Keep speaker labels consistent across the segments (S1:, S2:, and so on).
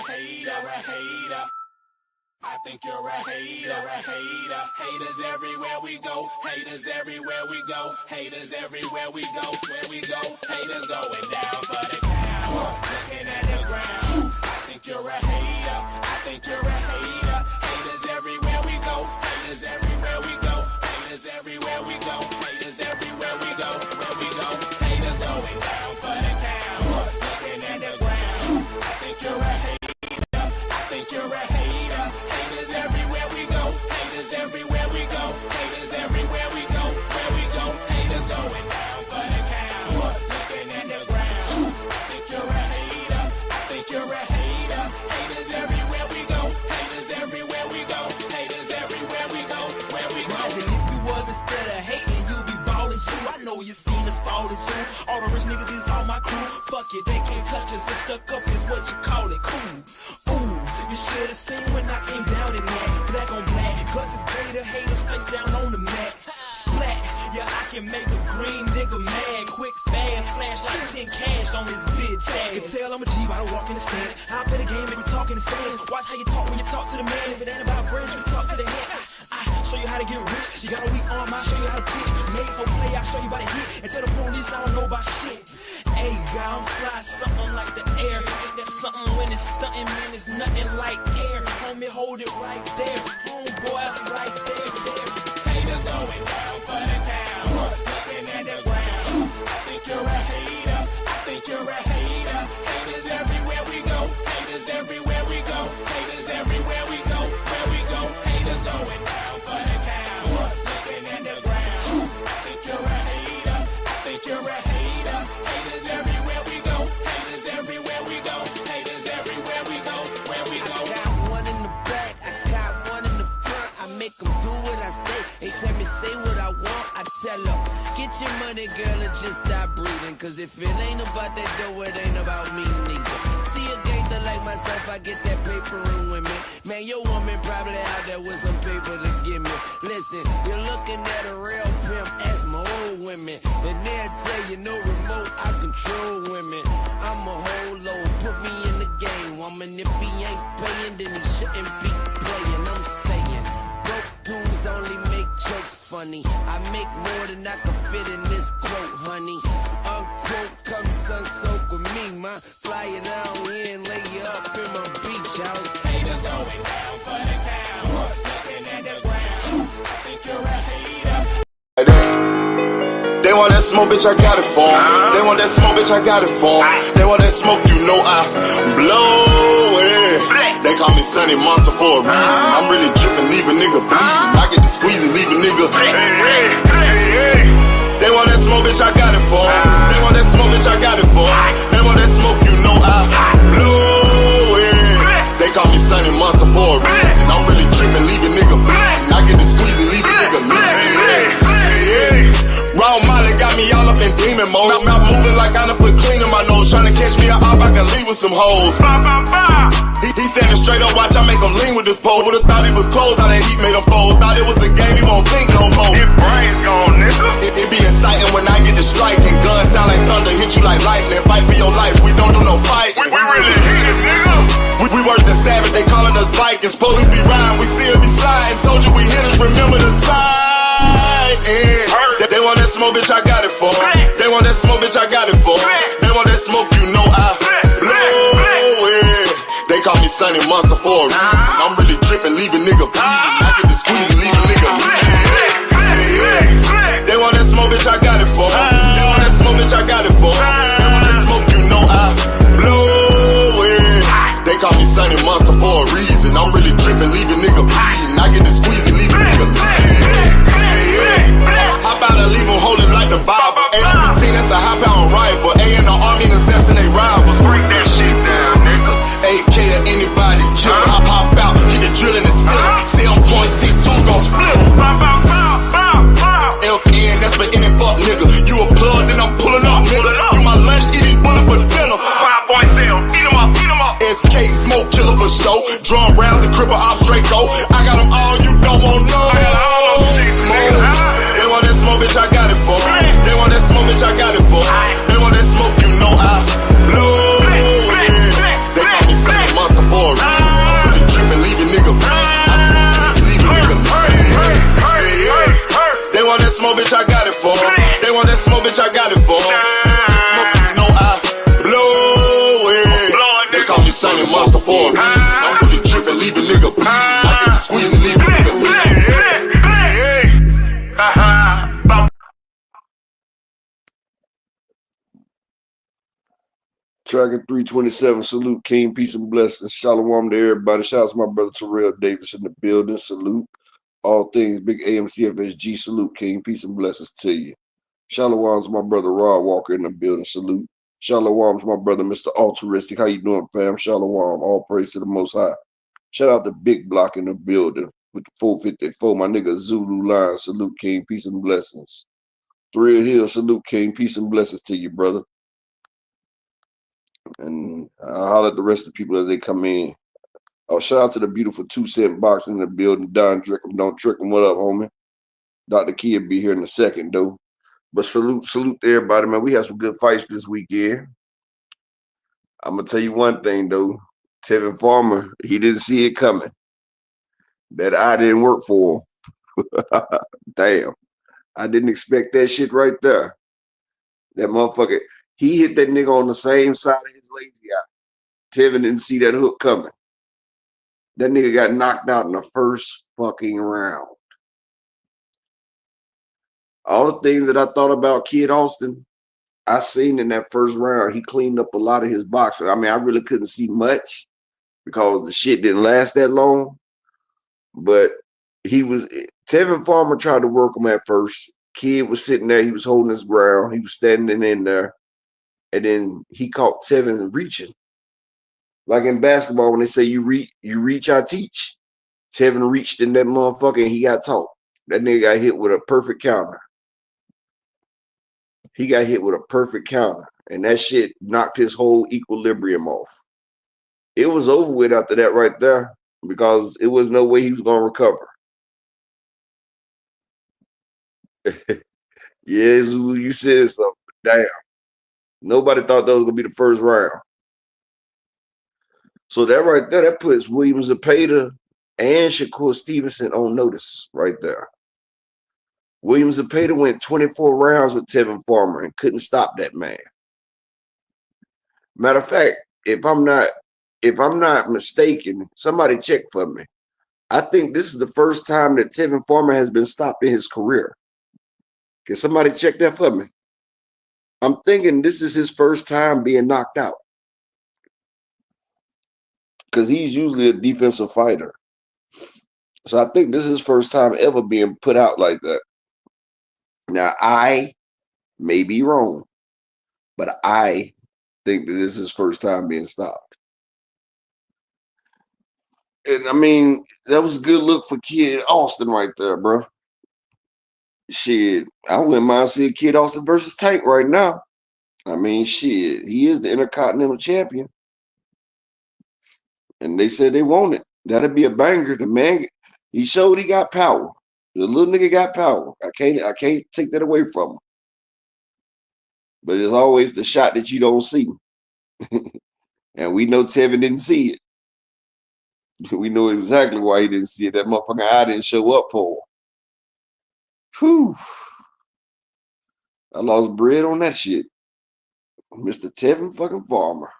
S1: hater. I think you're a hater. Haters everywhere we go. Haters everywhere we go. Haters everywhere we go. Where we go, haters going down for the count. Looking at the ground. I think you're a hater. I think you're a hater. Haters everywhere we go. Haters everywhere we go. Haters everywhere we go. Haters everywhere we go. Where we go, haters going down for the count. Looking at the ground. I think you're a hater. I think you're a hater. Haters everywhere we go. Haters everywhere we go. Haters everywhere we go. Where we go, haters going down for the count. Looking at the ground. I think you're a hater. I think you're a hater. Haters everywhere we go. Haters everywhere we go. Haters everywhere we go. Where we go.
S2: And if you was instead of hating, you be ballin' too. I know you seen us fallin' too. All the rich niggas is all my crew. Fuck it, they can't touch us. If stuck up is what you call it, cool. Ooh, you should've seen when I came down in that. Black on black, cause it's greater haters face down on the mat. Splat, yeah, I can make a green nigga mad. Quick, fast, flash like 10 cash on this bitch. Can tell I'm a G by the walk in the stands. I play the game, make me talk in the stands. Watch how you talk when you talk to the man. If it ain't about bread, you talk to the head. I show you how to get rich. You got a weak arm, I show you how to pitch. Made so play, I show you by the hit. And tell the police I don't know about shit. Hey, God, I'm fly, something like the air. Ain't that something when it's stunting, man? It's nothing like air. Homie, hold it right there. Homeboy, right there.
S1: Haters going down for the count. Looking at the ground. I think you're a hater. I think you're a hater. Haters everywhere we go. Haters everywhere we go. Haters everywhere we go. Where we go, haters going down for the count. Looking at the ground. I think you're a hater. I think you're a hater. Haters everywhere we go. Haters everywhere we go. Haters everywhere we go. Where we go.
S3: I got one in the back, I got one in the front. I make them do what I say. They tell me say what I want, I tell them. Get your money, girl, and just stop breathing. Cause if it ain't about that dough, it ain't about me neither. See a gangster like myself, I get that paper and women. Man, your woman probably out there with some paper to give me. Listen, you're looking at a real pimp, ask my old women. And they'll tell you no remote, I control women. I'm a whole load, put me in the game, woman. If he ain't paying, then he shouldn't be playing. I'm saying, broke dudes only make jokes funny. I make more than I can fit in this quote, honey. Unquote, come sun soak with me, ma. Fly it down here and lay you up in my beach house.
S1: Haters going down for the count. Looking at the ground. I think you're a hater.
S4: They want that smoke, bitch, I got it for 'em. They want that smoke, bitch, I got it for 'em. They want that smoke, you know I blow it. They call me Sunny Monster for a reason. I'm really drippin', leave a nigga bleeding. I get to squeeze and leave a nigga. They want that smoke, bitch, I got it for 'em. They want that smoke, bitch, I got it for 'em. They want that smoke, you know I blow it. They call me Sunny Monster for a reason. I'm really drippin', leave a nigga bleeding. I get to squeeze and leave a nigga bleeding. Raw Molly got me all up in demon mode. Mouth moving like I done put clean in my nose. Tryna catch me a op, I can leave with some hoes. He standing straight up, watch I make him lean with this pole. Would've thought he was closed, how that heat made him fold. Thought it was a game, he won't think no more.
S5: His brain's gone, nigga.
S4: It be exciting when I get to striking. Guns sound like thunder, hit you like lightning. Fight for your life, we don't do no fighting.
S5: We really hit it, nigga.
S4: We worse than savage, they calling us Vikings. Police be riding, we still be sliding. Told you we hitters, remember the time. They want that smoke, bitch, I got it for 'em. They want that smoke, bitch, I got it for 'em. They want that smoke, you know I blow it. They call me Sunny Monster for a reason. I'm really drippin', leave a nigga bleeding. I get to squeeze and leave a nigga bleeding. They want that smoke, bitch, I got it for 'em. They want that smoke, bitch, I got it for 'em. They want that smoke, you know I blow it. They call me Sunny Monster for a reason. I'm really drippin', leave a nigga bleeding. I get to squeeze and leave a nigga bleeding. How about I leave them holding like the Bible? AR-15, that's a high-power rifle. A in the army and assassinate rivals.
S5: Break that shit down, nigga.
S4: AK to anybody, kill it. Hop out, get the drilling and spill it. Stay on point, 6-2, gon' split em. LPN, that's for any fuck nigga. You a plug, then I'm pulling up, nigga. You my lunch, eat these bullets for dinner.
S5: 5.0, eat 'em up, eat 'em up.
S4: SK, smoke killer for show. Drum rounds and cripple off Draco. I got them all, you don't want none.
S5: I got all those shit, nigga.
S4: They want that smoke, bitch, I got it for 'em. They want that smoke, bitch, I got it for 'em. They want that smoke, you know I blow it. They call me Sunny Monster for want that smoke, bitch, I got it for 'em. They want that smoke, you know I blow it. They call me Sonny Monster for a reason. I'm really tripping, leave a nigga bleed. I get the squeeze and leave a nigga bleed.
S6: Tracking 327, salute, King, peace and blessings. Shalom to everybody. Shout out to my brother Terrell Davis in the building. Salute. All things big AMCFSG. Salute, King, peace and blessings to you. Shalom to my brother Rod Walker in the building. Salute. Shalom to my brother Mr. Altruistic. How you doing, fam? Shalom. All praise to the Most High. Shout out to Big Block in the building with the 454. My nigga Zulu Line. Salute, King, peace and blessings. Thrill Hill. Salute, King, peace and blessings to you, brother. And I'll holler at the rest of the people as they come in. Oh, shout out to the beautiful 2-cent box in the building. Don Drickum, don't trick him. What up, homie? Dr. Key will be here in a second, though. But salute to everybody, man. We had some good fights this weekend. I'm going to tell you one thing, though. Tevin Farmer, he didn't see it coming. That eye didn't work for him. Damn. I didn't expect that shit right there. That motherfucker, he hit that nigga on the same side of his lazy eye. Tevin didn't see that hook coming. That nigga got knocked out in the first fucking round. All the things that I thought about Kid Austin, I seen in that first round. He cleaned up a lot of his boxing. I mean, I really couldn't see much because the shit didn't last that long. But Tevin Farmer tried to work him at first. Kid was sitting there. He was holding his ground. He was standing in there. And then he caught Tevin reaching. Like in basketball, when they say you reach, I teach. Tevin reached in that motherfucker and he got taught. That nigga got hit with a perfect counter. He got hit with a perfect counter. And that shit knocked his whole equilibrium off. It was over with after that right there because it was no way he was going to recover. Yeah, Zulu, you said something. Damn. Nobody thought that was going to be the first round. So that right there, that puts William Zepeda and Shakur Stevenson on notice right there. William Zepeda went 24 rounds with Tevin Farmer and couldn't stop that man. Matter of fact, if I'm not mistaken, somebody check for me. I think this is the first time that Tevin Farmer has been stopped in his career. Can somebody check that for me? I'm thinking this is his first time being knocked out. Because he's usually a defensive fighter. So I think this is his first time ever being put out like that. Now, I may be wrong, but I think that this is his first time being stopped. And I mean, that was a good look for Kid Austin right there, bro. Shit, I wouldn't mind seeing Kid Austin versus Tank right now. I mean, shit, he is the Intercontinental Champion. And they said they want it. That'd be a banger. The man, he showed he got power. The little nigga got power. I can't take that away from him. But it's always the shot that you don't see. And we know Tevin didn't see it. We know exactly why he didn't see it. That motherfucking eye didn't show up for him. Whew. I lost bread on that shit. Mr. Tevin fucking Farmer.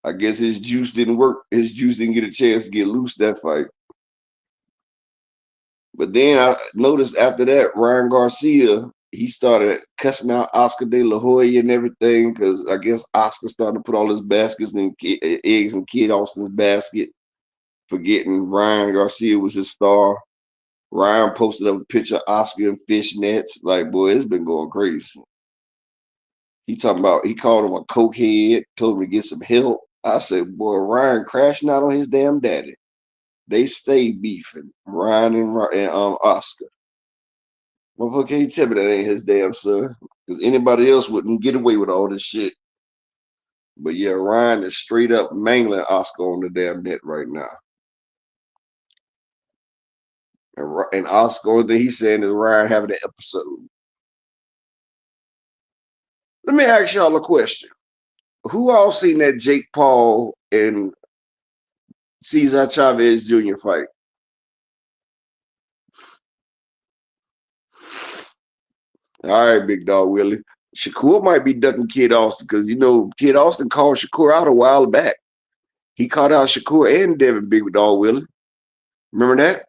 S6: I guess his juice didn't work. His juice didn't get a chance to get loose that fight. But then I noticed after that, Ryan Garcia, he started cussing out Oscar De La Hoya and everything because I guess Oscar started to put all his baskets and eggs in Kid Austin's basket, forgetting Ryan Garcia was his star. Ryan posted up a picture of Oscar in fishnets. Like, boy, it's been going crazy. He called him a cokehead, told him to get some help. I said, boy, Ryan crashing out on his damn daddy. They stay beefing, Ryan and Oscar. Motherfucker, can't tell me that ain't his damn son. Because anybody else wouldn't get away with all this shit. But yeah, Ryan is straight up mangling Oscar on the damn net right now. And Oscar, only thing he's saying is Ryan having an episode. Let me ask y'all a question. Who all seen that Jake Paul and Cesar Chavez Jr. fight? All right, big dog Willie. Shakur might be ducking Kid Austin because Kid Austin called Shakur out a while back. He called out Shakur and Devin, big dog Willie. Remember that?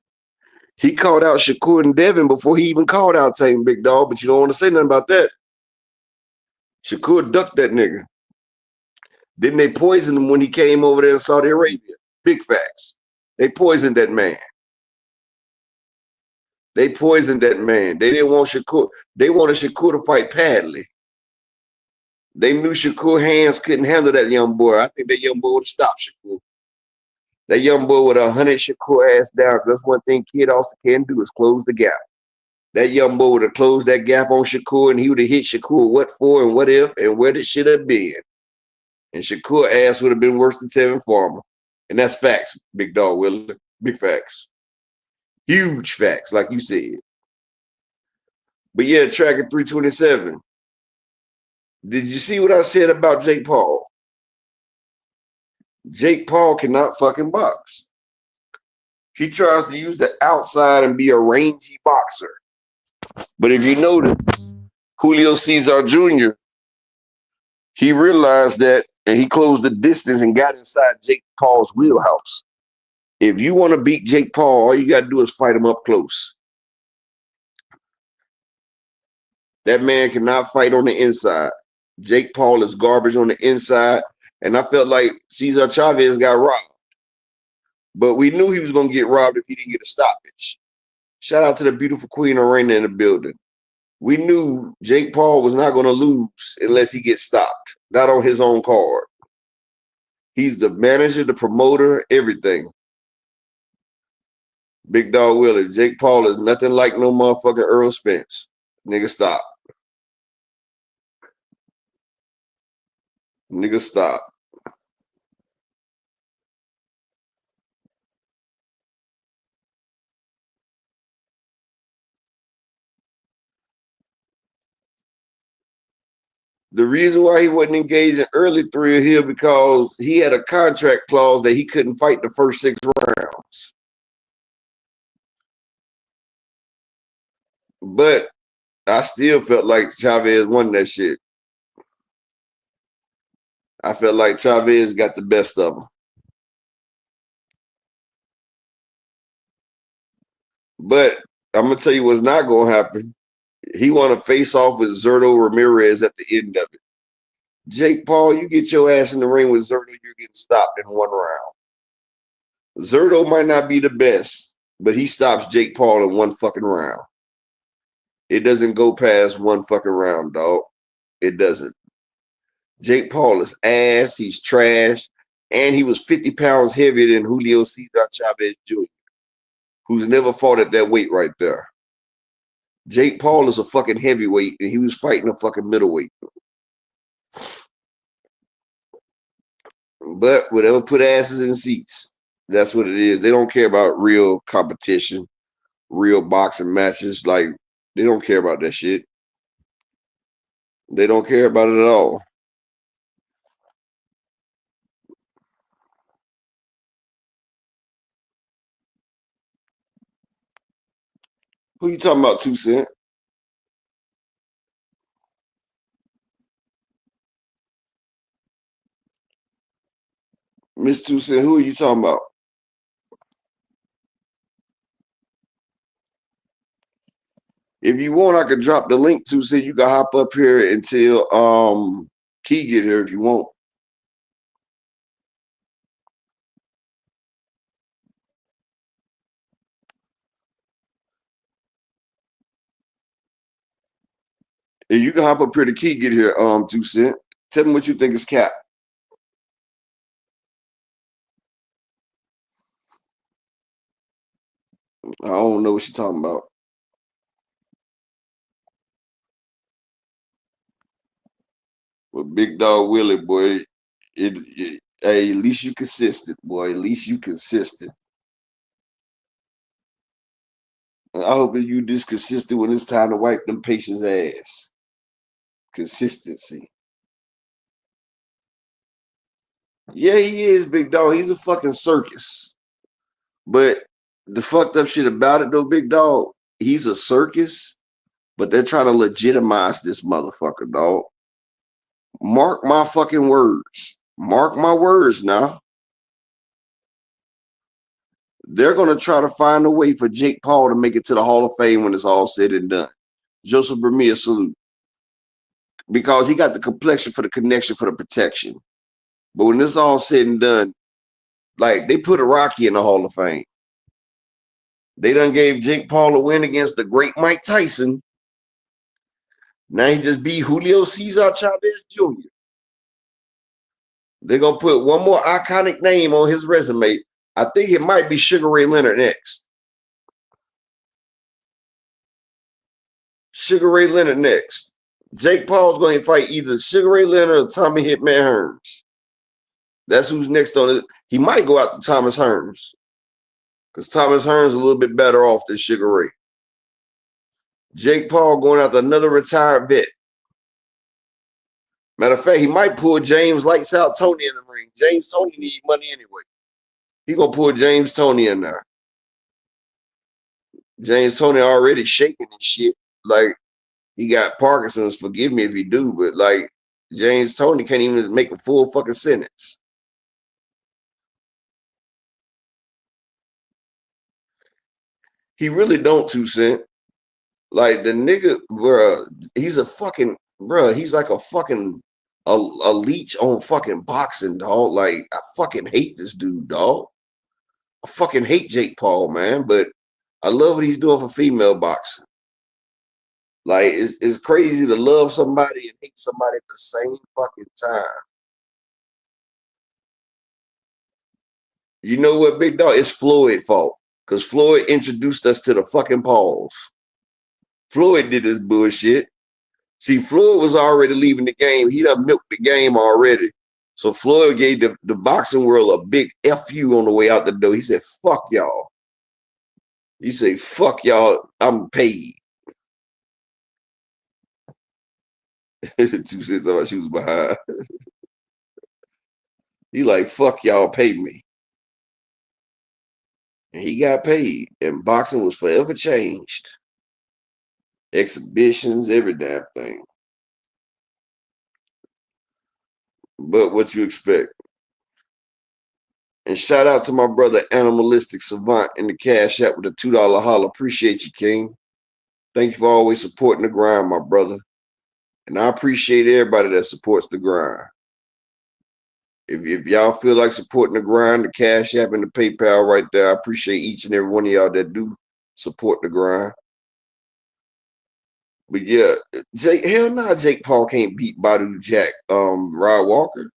S6: He called out Shakur and Devin before he even called out Tame, big dog. But you don't want to say nothing about that. Shakur ducked that nigga. Didn't they poison him when he came over there in Saudi Arabia? Big facts. They poisoned that man. They poisoned that man. They didn't want Shakur. They wanted Shakur to fight Padley. They knew Shakur hands couldn't handle that young boy. I think that young boy would have stopped Shakur. That young boy would have hunted Shakur ass down. That's one thing Kid Austin can do is close the gap. That young boy would have closed that gap on Shakur, and he would have hit Shakur what for and what if and where it should have been. And Shakur ass would have been worse than Tevin Farmer. And that's facts, big dog Willie. Big facts. Huge facts, like you said. But yeah, track at 327. Did you see what I said about Jake Paul? Jake Paul cannot fucking box. He tries to use the outside and be a rangy boxer. But if you notice, Julio Cesar Jr., he realized that and he closed the distance and got inside Jake Paul's wheelhouse. If you want to beat Jake Paul, all you got to do is fight him up close. That man cannot fight on the inside. Jake Paul is garbage on the inside, and I felt like Cesar Chavez got robbed. But we knew he was going to get robbed if he didn't get a stoppage. Shout out to the beautiful Queen Arena in the building. We knew Jake Paul was not going to lose unless he gets stopped, not on his own card. He's the manager, the promoter, everything. Big dog Willie. Jake Paul is nothing like no motherfucking Earl Spence. Nigga, stop. Nigga, stop. The reason why he wasn't engaged in early Thrill Hill because he had a contract clause that he couldn't fight the first 6 rounds. But I still felt like Chavez won that shit. I felt like Chavez got the best of him. But I'm going to tell you what's not going to happen. He want to face off with Zurdo Ramirez at the end of it. Jake Paul, you get your ass in the ring with Zurdo, you're getting stopped in 1 round. Zurdo might not be the best, but he stops Jake Paul in 1 fucking round. It doesn't go past 1 fucking round, dog. It doesn't. Jake Paul is ass. He's trash. And he was 50 pounds heavier than Julio Cesar Chavez Jr., who's never fought at that weight right there. Jake Paul is a fucking heavyweight, and he was fighting a fucking middleweight. But whatever put asses in seats, that's what it is. They don't care about real competition, real boxing matches. Like, they don't care about that shit. They don't care about it at all. Who you talking about, 2 Cent? Miss 2 Cent, who are you talking about? If you want, I could drop the link, 2 Cent. You can hop up here until Key get here if you want. If you can hop up here to Key get here, 2 Cent. Tell me what you think is cap. I don't know what you're talking about. But Big Dog Willie, boy, hey, at least you consistent, boy. At least you consistent. And I hope that you this consistent when it's time to wipe them patients' ass. Consistency. Yeah, he is, Big Dog. He's a fucking circus. But the fucked up shit about it, though, Big Dog, he's a circus, but they're trying to legitimize this motherfucker, dog. Mark my fucking words. Mark my words now. They're going to try to find a way for Jake Paul to make it to the Hall of Fame when it's all said and done. Joseph Bermia, salute. Because he got the complexion for the connection for the protection. But when it's all said and done, like they put a Rocky in the Hall of Fame. They done gave Jake Paul a win against the great Mike Tyson. Now he just beat Julio Cesar Chavez Jr. They're going to put one more iconic name on his resume. I think it might be Sugar Ray Leonard next. Sugar Ray Leonard next. Jake Paul's going to fight either Sugar Ray Leonard or Tommy Hitman Hearns. That's who's next on it. He might go out to Thomas Hearns. Because Thomas Hearns is a little bit better off than Sugar Ray. Jake Paul going out to another retired vet. Matter of fact, he might pull James Lights Out Tony in the ring. James Tony need money anyway. He gonna pull James Tony in there. James Tony already shaking and shit. Like, he got Parkinson's. Forgive me if he do, but like, James Tony can't even make a full fucking sentence. He really don't, 2 Cent. Like, the nigga, bruh, he's a fucking, bruh, he's like a fucking, a leech on fucking boxing, dog. Like, I fucking hate this dude, dog. I fucking hate Jake Paul, man, but I love what he's doing for female boxing. Like, it's crazy to love somebody and hate somebody at the same fucking time. You know what, big dog? It's Floyd's fault. Because Floyd introduced us to the fucking Pauls. Floyd did this bullshit. See, Floyd was already leaving the game. He done milked the game already. So Floyd gave the boxing world a big F you on the way out the door. He said, fuck y'all. He said, fuck y'all, I'm paid. 2 Cents about she was behind. He like, fuck y'all, pay me. And he got paid. And boxing was forever changed. Exhibitions, every damn thing. But what you expect? And shout out to my brother Animalistic Savant in the Cash App with a $2 holler. Appreciate you, King. Thank you for always supporting the grind, my brother. And I appreciate everybody that supports the grind. If y'all feel like supporting the grind, the Cash App and the PayPal right there, I appreciate each and every one of y'all that do support the grind. But yeah, hell nah, Jake Paul can't beat Badu Jack, Rod Walker.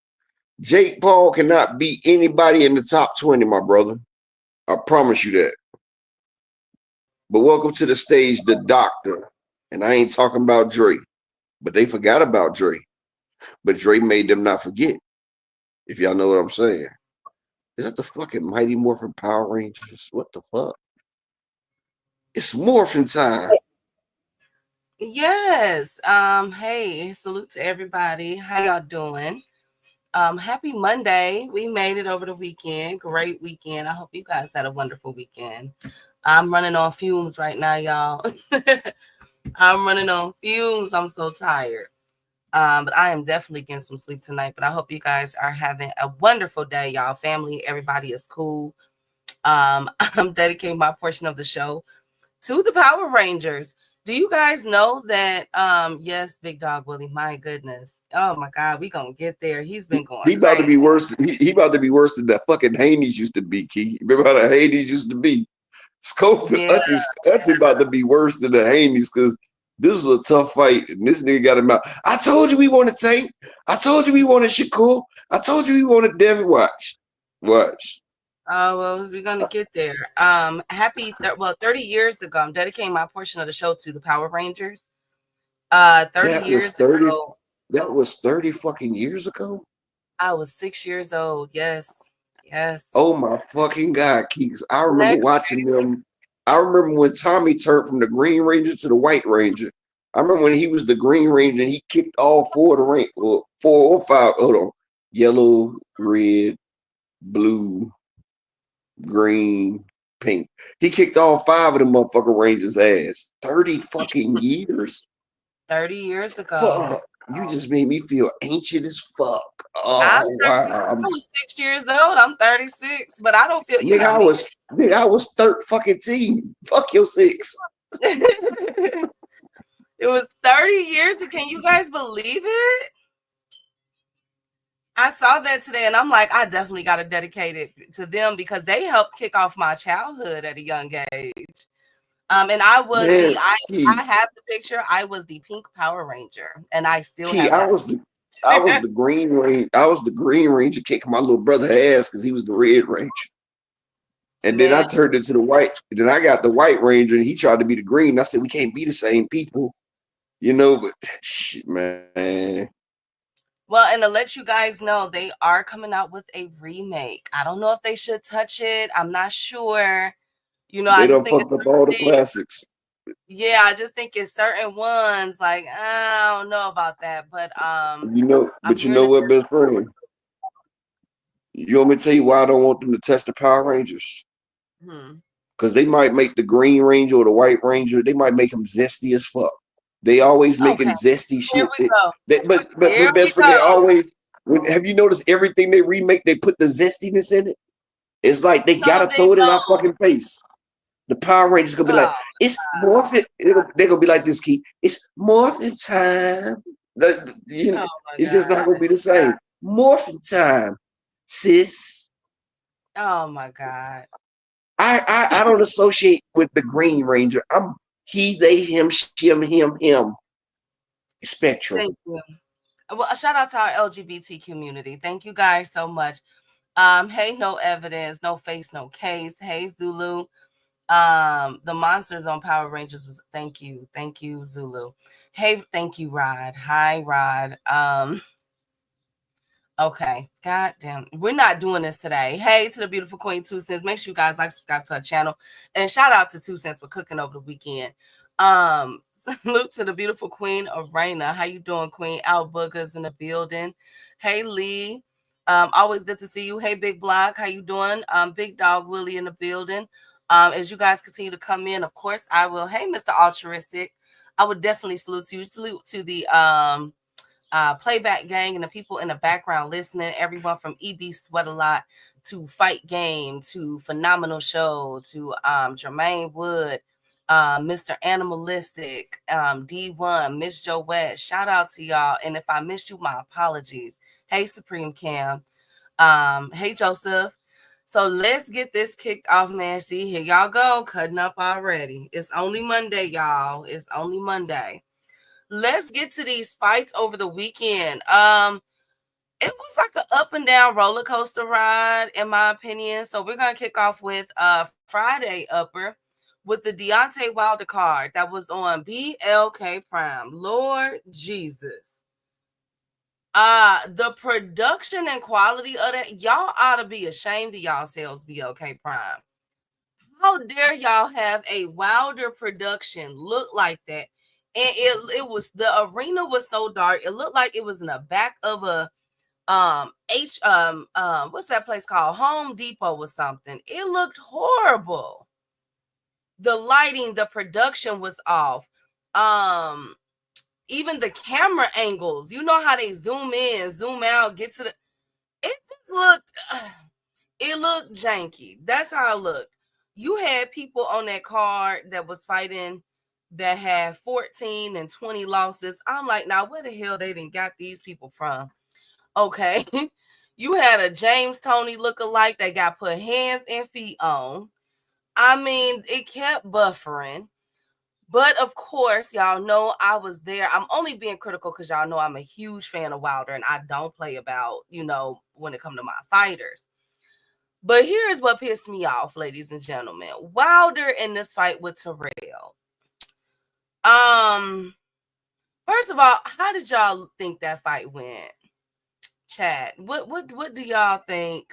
S6: Jake Paul cannot beat anybody in the top 20, my brother. I promise you that. But welcome to the stage, the Doctor. And I ain't talking about Dre. But they forgot about Dre. But Dre made them not forget. If y'all know what I'm saying. Is that the fucking Mighty Morphin Power Rangers? What the fuck? It's morphin time.
S7: Yes. Hey, salute to everybody. How y'all doing? Happy Monday. We made it over the weekend. Great weekend. I hope you guys had a wonderful weekend. I'm running on fumes right now, y'all. I'm running on fumes. I'm so tired. But I am definitely getting some sleep tonight. But I hope you guys are having a wonderful day, y'all. Family, everybody is cool. I'm dedicating my portion of the show to the Power Rangers. Do you guys know that? Yes, Big Dog Willie. My goodness. Oh my God, we gonna get there. He's been going.
S6: He about to be worse. He about to be worse than that fucking Haney's used to be. Key, remember how the Haney's used to be? Scope that's about to be worse than the Haney's because this is a tough fight, and this nigga got him out. I told you we wanted Tank. I told you we wanted Shakur. I told you we wanted Devin. Watch.
S7: Oh, well, we're going to get there. 30 years ago, I'm dedicating my portion of the show to the Power Rangers. 30 years ago.
S6: That was 30 fucking years ago?
S7: I was 6 years old. Yes.
S6: Oh, my fucking God, Keeks. I remember watching them. I remember when Tommy turned from the Green Ranger to the White Ranger. I remember when he was the Green Ranger and he kicked all four of the rank. Well, 4 or 5. Hold on. Yellow, red, blue, green, Pink. He kicked all 5 of them motherfucking Rangers' ass. 30 fucking years.
S7: 30 years ago.
S6: Fuck. You just made me feel ancient as fuck.
S7: I'm
S6: Oh wow.
S7: I was 6 years old. I'm 36, but I don't feel
S6: Nigga, I was 13 fucking teen. Fuck your 6.
S7: It was 30 years. Can you guys believe it? I saw that today and I'm like, I definitely got to dedicate it to them because they helped kick off my childhood at a young age. And I was I have the picture. I was the pink Power Ranger, and I still have that.
S6: I was the Green Ranger. I was the Green Ranger kicking my little brother ass because he was the Red Ranger. And then I turned into the white. Then I got the White Ranger, and he tried to be the Green. I said we can't be the same people, you know. But shit, man.
S7: Well, and to let you guys know, they are coming out with a remake. I don't know if they should touch it. I'm not sure. You know,
S6: They
S7: I just
S6: don't
S7: think
S6: fuck up all the classics.
S7: Yeah, I just think it's certain ones. Like I don't know about that, but
S6: you know what, best friend? You want me to tell you why I don't want them to test the Power Rangers? Because they might make the Green Ranger or the White Ranger. They might make them zesty as fuck. They always making zesty shit. But best friend, they always. Have you noticed everything they remake? They put the zestiness in it. It's like they gotta throw it in our fucking face. The Power Rangers gonna be like, it's morphin'. They're gonna be like this, Key. It's morphin' time. It's just not gonna be the same. Morphin' time, sis.
S7: Oh my God.
S6: I don't associate with the Green Ranger. I'm he, they, him, him. Spectrum.
S7: Thank you. Well, a shout out to our LGBT community. Thank you guys so much. Hey, no evidence, no face, no case. Hey, Zulu. The monsters on Power Rangers was thank you, Zulu. Hey, thank you, Rod. Hi, Rod. Okay, god damn, we're not doing this today. Hey to the beautiful Queen 2 Cents. Make sure you guys like, subscribe to our channel, and shout out to 2 Cents for cooking over the weekend. Salute to the beautiful Queen Arena. How you doing, Queen? Al Boogers in the building. Hey, Lee. Always good to see you. Hey, Big Block. How you doing? Big Dog Willie in the building. As you guys continue to come in, of course, I will. Hey, Mr. Altruistic. I would definitely salute to you. Salute to the playback gang and the people in the background listening. Everyone from EB Sweat a Lot to Fight Game to Phenomenal Show to Jermaine Wood, Mr. Animalistic, D1, Miss Joette. Shout out to y'all. And if I missed you, my apologies. Hey, Supreme Cam. Hey, Joseph. So let's get this kicked off, man. See, here y'all go, cutting up already. It's only Monday, y'all. It's only Monday. Let's get to these fights over the weekend. It was like an up and down roller coaster ride, in my opinion. So we're gonna kick off with Friday upper with the Deontay Wilder card that was on BLK Prime. Lord Jesus. The production and quality of that, y'all ought to be ashamed of yourselves, BLK Prime. How dare y'all have a Wilder production look like that? And it was, the arena was so dark. It looked like it was in the back of a what's that place called? Home Depot or something. It looked horrible. The lighting, the production was off. Even the camera angles, you know how they zoom in, zoom out, get to the, it looked janky. That's how it looked. You had people on that card that was fighting that had 14 and 20 losses. I'm like, now where the hell they didn't got these people from? Okay. You had a James Toney lookalike that got put hands and feet on. I mean, it kept buffering. But of course, y'all know I was there. I'm only being critical because y'all know I'm a huge fan of Wilder and I don't play about, when it comes to my fighters. But here's what pissed me off, ladies and gentlemen. Wilder in this fight with Terrell. First of all, how did y'all think that fight went? Chat. What do y'all think?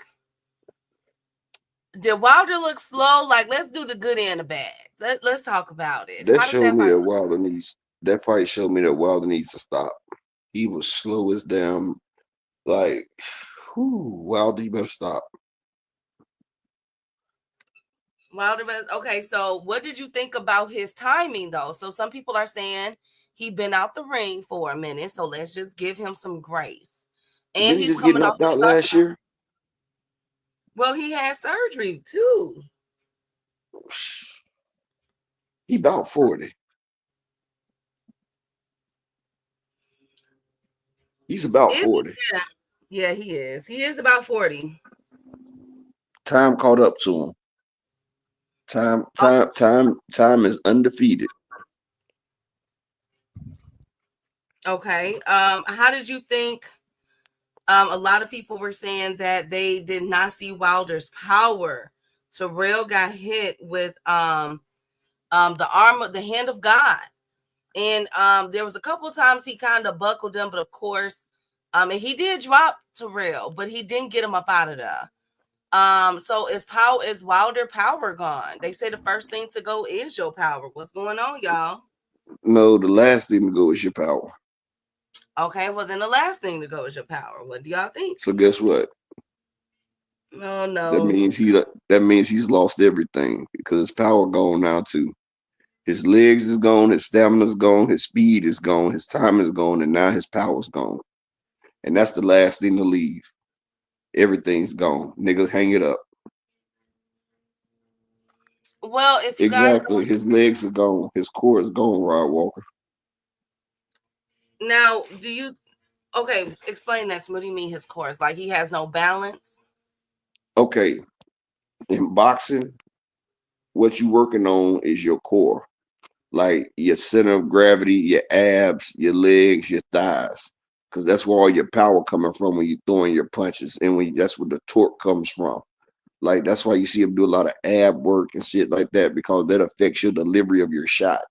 S7: Did Wilder look slow? Like, let's do the good and the bad. Let's talk about it.
S6: That showed me that Wilder needs. That fight showed me that Wilder needs to stop. He was slow as damn. Like, Wilder, you better stop.
S7: Wilder, okay, so what did you think about his timing though? So some people are saying he been out the ring for a minute, so let's just give him some grace. And
S6: Didn't he
S7: he's
S6: just get
S7: coming off
S6: knocked
S7: the
S6: out
S7: start.
S6: last year?
S7: Well, he had surgery too.
S6: He about 40. He's about
S7: Is
S6: 40.
S7: yeah. Yeah, he is. He is about 40.
S6: Time caught up to him. Time is undefeated.
S7: Okay. How did you think? A lot of people were saying that they did not see Wilder's power. Terrell got hit with the arm of the hand of God. And there was a couple of times he kind of buckled him, but of course, and he did drop Terrell, but he didn't get him up out of there. So is Wilder power gone? They say the first thing to go is your power. What's going on, y'all?
S6: No, the last thing to go is your power.
S7: Okay, well then the last thing to go is your power. What do y'all think?
S6: So guess what?
S7: Oh no.
S6: That means he's lost everything because his power gone now too. His legs is gone, his stamina's gone, his speed is gone, his time is gone, and now his power's gone. And that's the last thing to leave. Everything's gone. Nigga, hang it up.
S7: Well, if you
S6: Exactly.
S7: guys
S6: His legs are gone. His core is gone, Rod Walker.
S7: now okay, explain that to me. What do you mean his core is like he has no balance?
S6: Okay. In boxing, what you working on is your core. Like your center of gravity, your abs, your legs, your thighs. Because that's where all your power coming from when you're throwing your punches. And that's where the torque comes from. Like that's why you see him do a lot of ab work and shit like that, because that affects your delivery of your shot.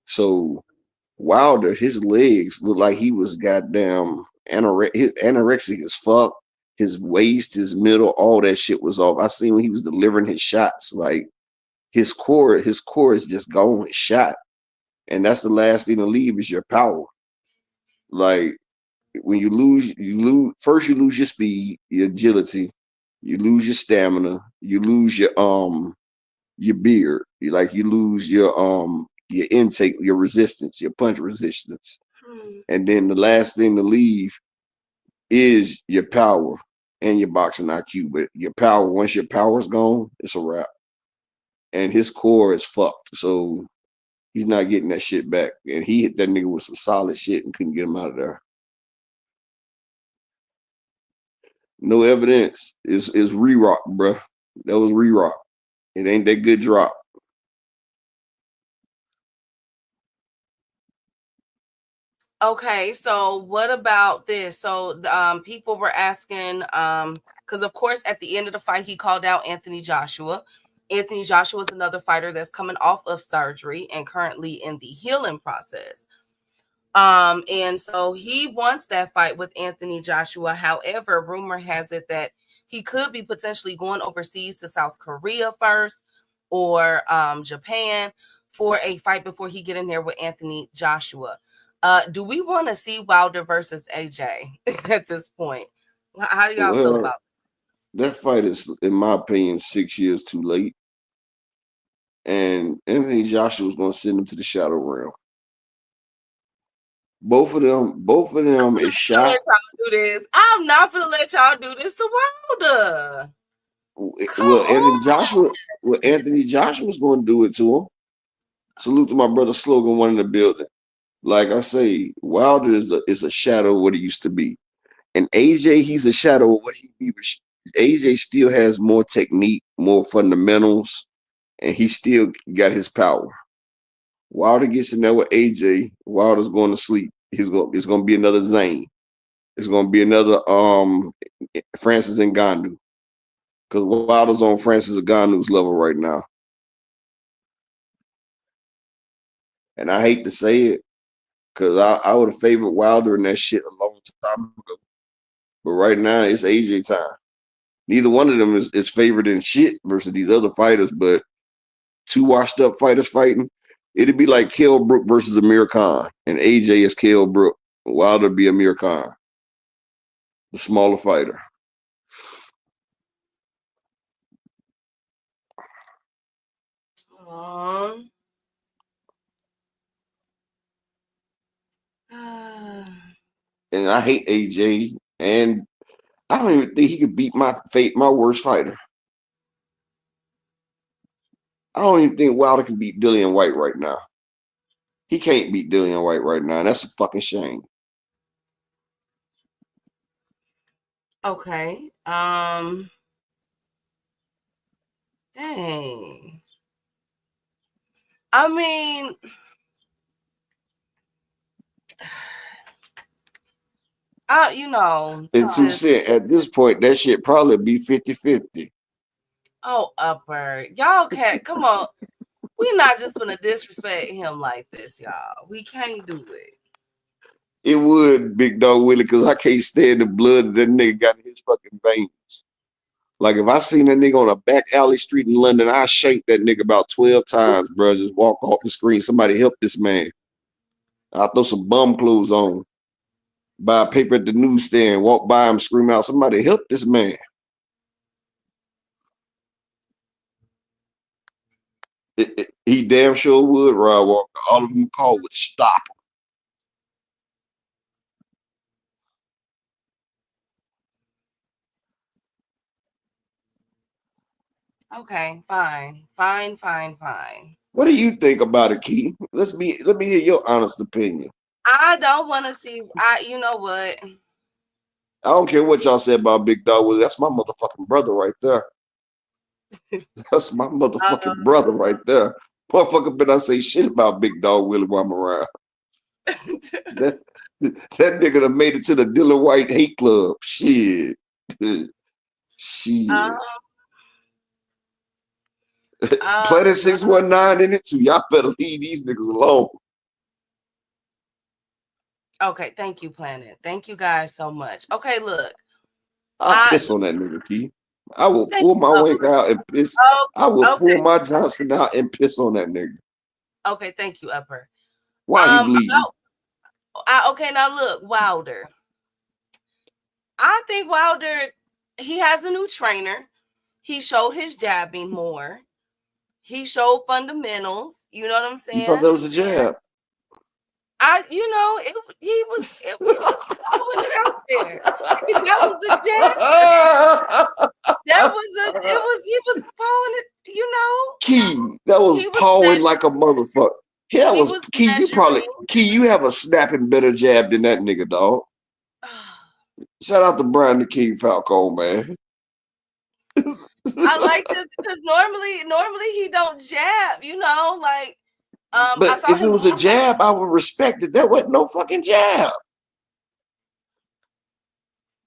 S6: So Wilder, his legs look like he was goddamn anorexic as fuck. His waist, his middle, all that shit was off. I seen when he was delivering his shots, like his core is just gone, shot. And that's the last thing to leave is your power. Like when you lose first you lose your speed, your agility, you lose your stamina, you lose your beard, you lose your intake, your resistance, your punch resistance. And then the last thing to leave is your power and your boxing IQ. But your power, once your power's gone, it's a wrap. And his core is fucked. So he's not getting that shit back. And he hit that nigga with some solid shit and couldn't get him out of there. No evidence. Is re-rock, bruh. That was re-rock. It ain't that good drop.
S7: Okay, so what about this? So people were asking, because of course at the end of the fight he called out Anthony Joshua. Anthony Joshua is another fighter that's coming off of surgery and currently in the healing process. And so he wants that fight with Anthony Joshua. However, rumor has it that he could be potentially going overseas to South Korea first or Japan for a fight before he get in there with Anthony Joshua. Do we want to see Wilder versus AJ at this point? How do y'all feel about
S6: that fight is, in my opinion, 6 years too late. And Anthony Joshua was going to send him to the shadow realm. Both of them is shot.
S7: Do this. I'm not gonna let y'all do this to Wilder.
S6: Anthony Joshua's going to do it to him. Salute to my brother Slogan, one in the building. Like I say, Wilder is a shadow of what he used to be. And AJ, he's a shadow of what he was. AJ still has more technique, more fundamentals, and he still got his power. Wilder gets in there with AJ. Wilder's going to sleep. It's going to be another Zane. It's going to be another Francis Ngannou. Because Wilder's on Francis Ngannou's level right now. And I hate to say it, because I would have favored Wilder in that shit a long time ago. But right now, it's AJ time. Neither one of them is favored in shit versus these other fighters, but two washed up fighters fighting, it'd be like Kell Brook versus Amir Khan. And AJ is Kell Brook. Wilder be Amir Khan, the smaller fighter. And I hate AJ, and I don't even think he could beat my worst fighter. I don't even think Wilder can beat Dillian White right now. He can't beat Dillian White right now, and that's a fucking shame.
S7: Okay. Dang. I mean, you know.
S6: And 2 Cent, at this point, that shit probably be 50-50.
S7: Oh, Upper. Y'all can't. Come on. We're not just going to disrespect him like this, y'all. We can't do it.
S6: It would, Big Dog Willie, because I can't stand the blood that nigga got in his fucking veins. Like, if I seen that nigga on a back alley street in London, I shake that nigga about 12 times, bro. Just walk off the screen. Somebody help this man. I'll throw some bum clothes on. Buy a paper at the newsstand. Walk by him, scream out, somebody help this man. He damn sure would, Rod Walker. All of them called would stop him.
S7: Okay, fine.
S6: What do you think about it, Key? Let me hear your honest opinion.
S7: I don't want to see. You know what?
S6: I don't care what y'all say about Big Dog Willie. That's my motherfucking brother right there. That's my motherfucking brother right there. Motherfucker better not say shit about Big Dog Willie while I'm around. that nigga done made it to the Dylan White hate club. Shit. Shit. Planet 619 in it too. Y'all better leave these niggas alone.
S7: Okay, thank you, Planet. Thank you guys so much. Okay, look.
S6: I'll piss on that nigga, P. I will pull my wink out and piss. I will pull my Johnson out and piss on that nigga.
S7: Okay, thank you, Upper.
S6: Why he bleeding?
S7: Okay, now look, Wilder. I think Wilder, he has a new trainer. He showed his jabbing more. He showed fundamentals. You know what I'm saying?
S6: You thought that was a jab?
S7: He was pulling it out there. That was a jab. He was pulling it,
S6: Key, that was pawing like a motherfucker. Yeah, was Key, you have a snapping better jab than that nigga, dog. Shout out to Brian the King Falcone, man.
S7: I like this because normally he don't jab, like
S6: but if it was a jab, I would respect it. That wasn't no fucking jab.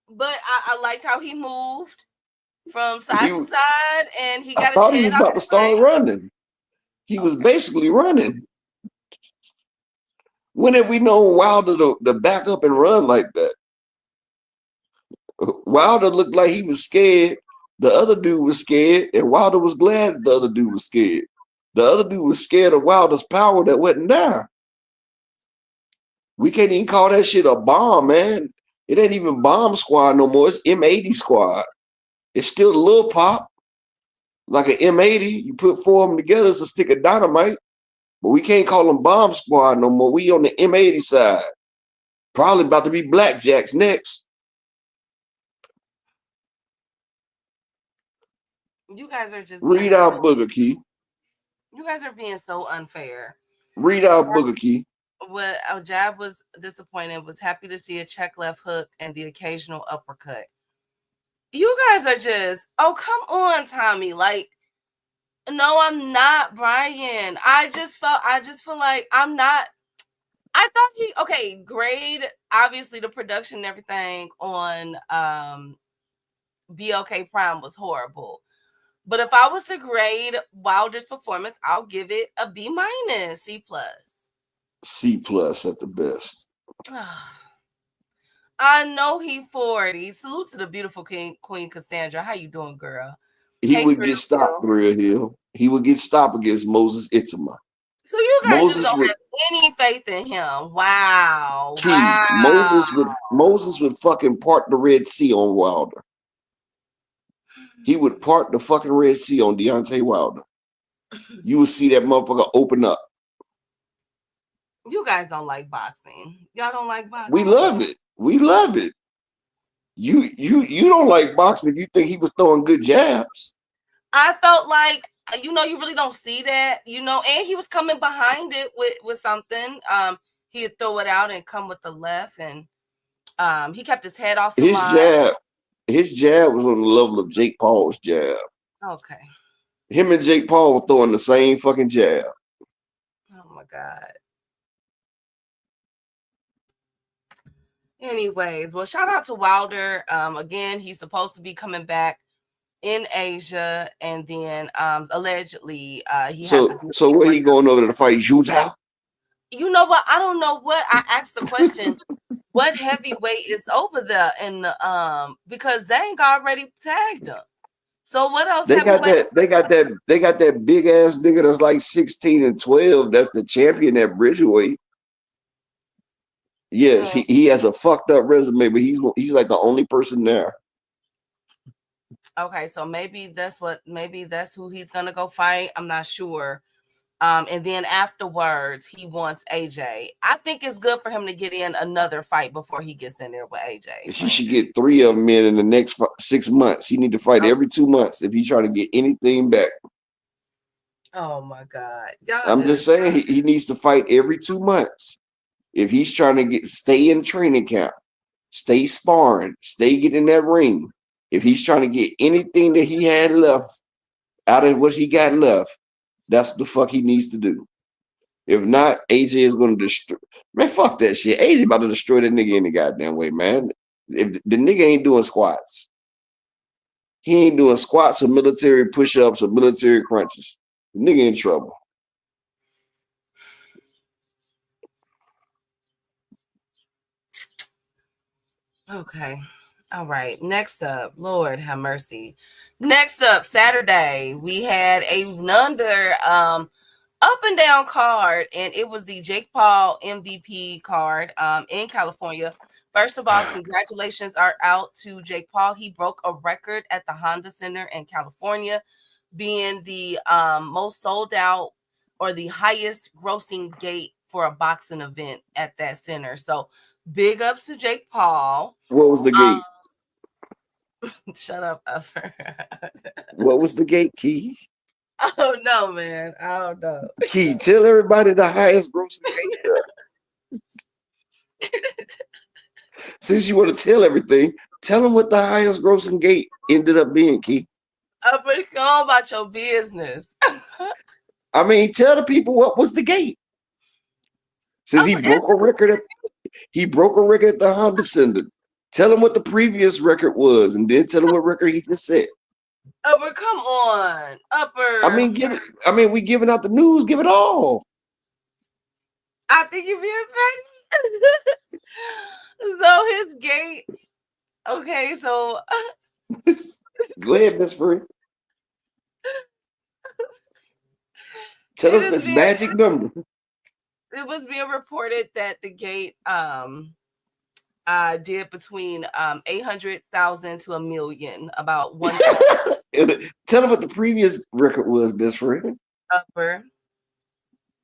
S7: But I liked how he moved from side to side, and he got. I
S6: thought he was about to start running. He was basically running. When have we known Wilder to back up and run like that? Wilder looked like he was scared. The other dude was scared, and Wilder was glad the other dude was scared. The other dude was scared of Wilder's power that wasn't there. We can't even call that shit a bomb, man. It ain't even bomb squad no more. It's M80 squad. It's still a little pop. Like an M80. You put 4 of them together, it's a stick of dynamite. But we can't call them bomb squad no more. We on the M80 side. Probably about to be Blackjacks next.
S7: You guys are just
S6: read out Booger Key.
S7: You guys are being so unfair.
S6: Read out Booger Key.
S7: What our jab was disappointed. Was happy to see a check left hook and the occasional uppercut. You guys are just, oh, come on, Tommy. Like, no, I'm not, Brian. I just feel like I'm not. I thought grade, obviously the production and everything on BLK Prime was horrible. But if I was to grade Wilder's performance, I'll give it a B-, C+.
S6: C+ at the best.
S7: I know he 40. Salute to the beautiful Queen Cassandra. How you doing, girl?
S6: He would get stopped, Real Hill. He would get stopped against Moses Itzema.
S7: So you guys just don't have any faith in him. Wow.
S6: Key. Wow. Moses would fucking part the Red Sea on Wilder. He would part the fucking Red Sea on Deontay Wilder. you will see that motherfucker open up.
S7: You guys don't like boxing. Y'all don't like boxing.
S6: We love it. We love it. You don't like boxing if you think he was throwing good jabs.
S7: I felt like, you really don't see that, and he was coming behind it with something. He'd throw it out and come with the left, and he kept his head off the line.
S6: His jab was on the level of Jake Paul's jab.
S7: Okay.
S6: Him and Jake Paul were throwing the same fucking jab.
S7: Oh my God. Anyways, well, shout out to Wilder. Again, he's supposed to be coming back in Asia, and then allegedly he has to do.
S6: So where he going over to fight Zhu Zhao?
S7: You know what? I don't know what. I asked the question. What heavyweight is over there in the because Zhang already tagged him. So what else?
S6: They got that big ass nigga that's like 16 and 12. That's the champion at Bridgeweight. Yes, he has a fucked up resume, but he's like the only person there.
S7: Okay, so maybe that's who he's gonna go fight. I'm not sure. And then afterwards, he wants AJ. I think it's good for him to get in another fight before he gets in there with AJ.
S6: He should get 3 of them in the next 6 months. He need to fight every 2 months if he's trying to get anything back.
S7: Oh my God!
S6: I'm just saying he needs to fight every 2 months if he's trying to stay in training camp, stay sparring, stay getting in that ring. If he's trying to get anything that he had left out of what he got left, that's the fuck he needs to do. If not, AJ is going to destroy. Man, fuck that shit. AJ about to destroy that nigga any goddamn way, man. If the nigga ain't doing squats, he ain't doing squats or military push-ups or military crunches. The nigga in trouble.
S7: Okay. All right. Next up, Lord have mercy. Next up, Saturday, we had another up and down card, and it was the Jake Paul MVP card in California. First of all, congratulations are out to Jake Paul. He broke a record at the Honda Center in California, being the most sold out or the highest grossing gate for a boxing event at that center. So big ups to Jake Paul.
S6: What was the gate?
S7: Shut up, Upper.
S6: What was the gate, Key?
S7: I don't know, man. I don't know.
S6: Key, tell everybody the highest grossing gate. Since you want to tell everything, tell them what the highest grossing gate ended up being, Key.
S7: Upper, go on about your business.
S6: I mean, tell the people what was the gate. Since he broke a record at the Honda Center. Tell them what the previous record was, and then tell them what record he just set.
S7: Upper, come on, Upper.
S6: I mean, we giving out the news. Give it all.
S7: I think you're being petty. So his gate. Okay, so
S6: go ahead, Miss Free. Tell us this magic number.
S7: It was being reported that the gate did between 800,000 to 1 million, about one.
S6: Tell them what the previous record was, best friend.
S7: Upper.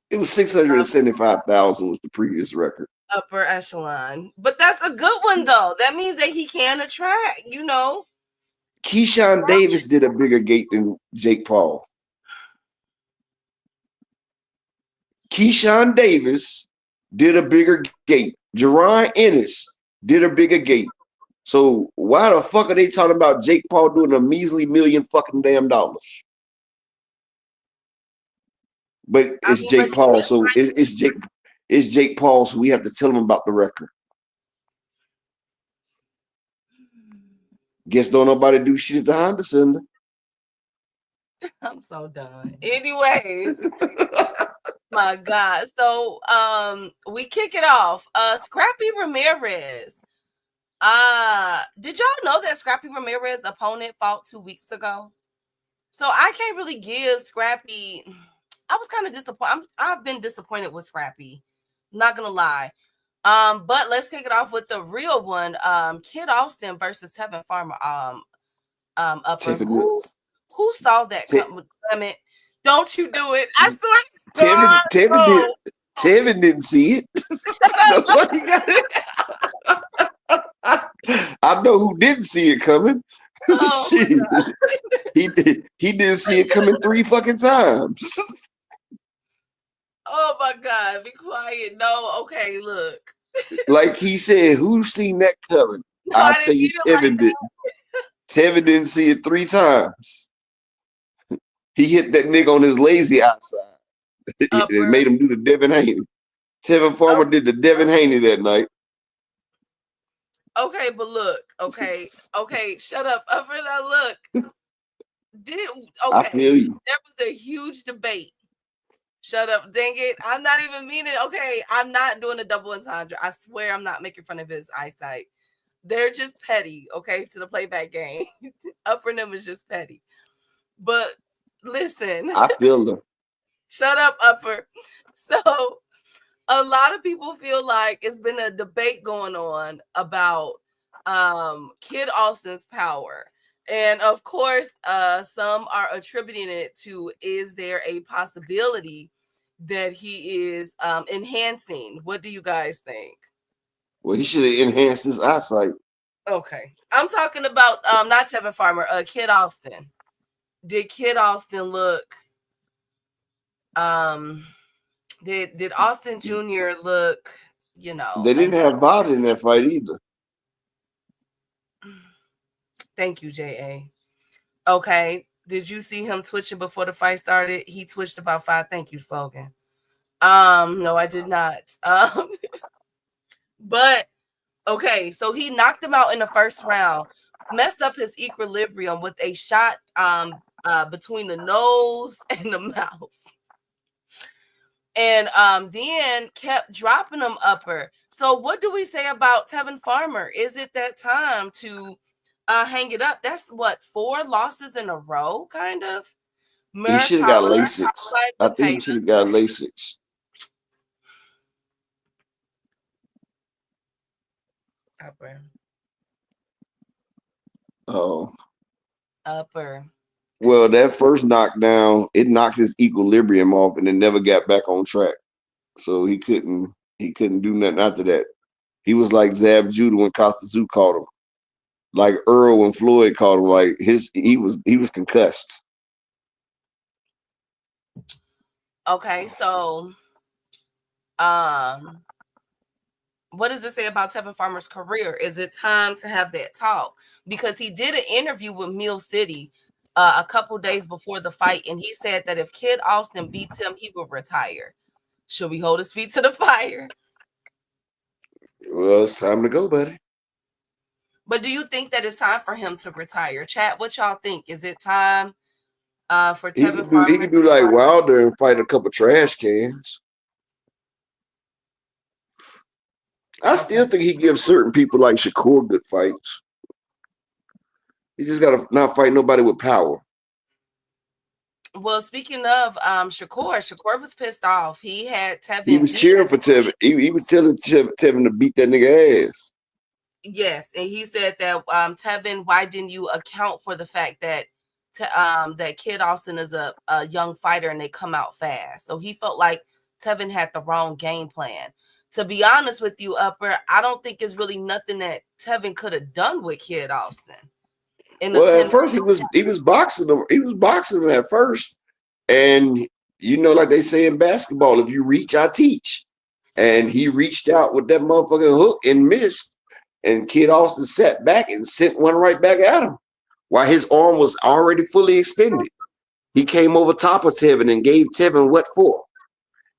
S6: It was 675,000 was the previous record.
S7: Upper echelon, but that's a good one though. That means that he can attract.
S6: Keyshawn Davis did a bigger gate than Jake Paul. Keyshawn Davis did a bigger gate. Jerron Ennis did a bigger gate. So why the fuck are they talking about Jake Paul doing a measly $1 million fucking damn dollars? But it's Jake Paul, so it's Jake Paul, so we have to tell him about the record. Guess don't nobody do shit at the Honda Center.
S7: I'm so done. Anyways, my God. So we kick it off. Scrappy Ramirez. Did y'all know that Scrappy Ramirez opponent fought 2 weeks ago? So I can't really give Scrappy. I was kind of disappointed. I've been disappointed with Scrappy. Not gonna lie. But let's kick it off with the real one. Kid Austin versus Tevin Farmer. Upper. Who saw that? Don't you do it. I swear to
S6: Tevin,
S7: God, bro.
S6: Tevin didn't see it. That's why he got it. I know who didn't see it coming.
S7: Oh, my
S6: Shit.
S7: God.
S6: He didn't see it coming 3 fucking times.
S7: Oh, my God. Be quiet. No. Okay, look.
S6: Like he said, who seen that coming?
S7: No, I
S6: I'll
S7: didn't
S6: tell you,
S7: get it like
S6: Tevin didn't. Tevin didn't see it 3 times. He hit that nigga on his lazy outside. It made him do the Devin Haney. Tevin Farmer did the Devin Haney that night.
S7: Okay, but look. Okay, shut up. Upper now, look.
S6: I feel you.
S7: There was a huge debate. Shut up, dang it. I'm not even meaning okay. I'm not doing a double entendre. I swear I'm not making fun of his eyesight. They're just petty, okay, to the playback game. Upper them is just petty. But listen.
S6: I feel them.
S7: Shut up, Upper. So a lot of people feel like it's been a debate going on about Kid Austin's power. And of course, some are attributing it to, is there a possibility that he is enhancing? What do you guys think?
S6: Well, he should have enhanced his eyesight.
S7: Okay. I'm talking about not Tevin Farmer, Kid Austin. Did Kid Austin look did Austin Jr. look, you know?
S6: They didn't have body in that fight either.
S7: Thank you, J.A. Okay. Did you see him twitching before the fight started? He twitched about 5. Thank you, Slogan. No, I did not. But okay, so he knocked him out in the first round, messed up his equilibrium with a shot between the nose and the mouth. And then kept dropping him upper. So what do we say about Tevin Farmer? Is it that time to hang it up? That's what, 4 losses in a row, kind of?
S6: He should have got LASIK. I think he should have got LASIK.
S7: Upper.
S6: Oh.
S7: Upper.
S6: Well, that first knockdown, it knocked his equilibrium off and it never got back on track. So he couldn't do nothing after that. He was like Zab Judah when Costa Zoo caught him. Like Earl when Floyd caught him. Like he was concussed.
S7: Okay, so what does it say about Tevin Farmer's career? Is it time to have that talk? Because he did an interview with Mill City a couple days before the fight, and he said that if Kid Austin beats him, he will retire. Should we hold his feet to the fire?
S6: Well, it's time to go, buddy.
S7: But do you think that it's time for him to retire? Chat, what y'all think? Is it time for Tevin Farmer?
S6: He could do like Wilder and fight a couple trash cans. I still think he gives certain people like Shakur good fights. He just got to not fight nobody with power.
S7: Well, speaking of Shakur was pissed off. He had Tevin.
S6: He was cheering for Tevin. He was telling Tevin to beat that nigga ass.
S7: Yes, and he said that Tevin, why didn't you account for the fact that that Kid Austin is a young fighter and they come out fast? So he felt like Tevin had the wrong game plan. To be honest with you, Upper, I don't think it's really nothing that Tevin could have done with Kid Austin.
S6: Well, at first he was boxing him. He was boxing him at first, and you know, like they say in basketball, if you reach, I teach. And he reached out with that motherfucking hook and missed. And Kid Austin sat back and sent one right back at him while his arm was already fully extended. He came over top of Tevin and gave Tevin what for.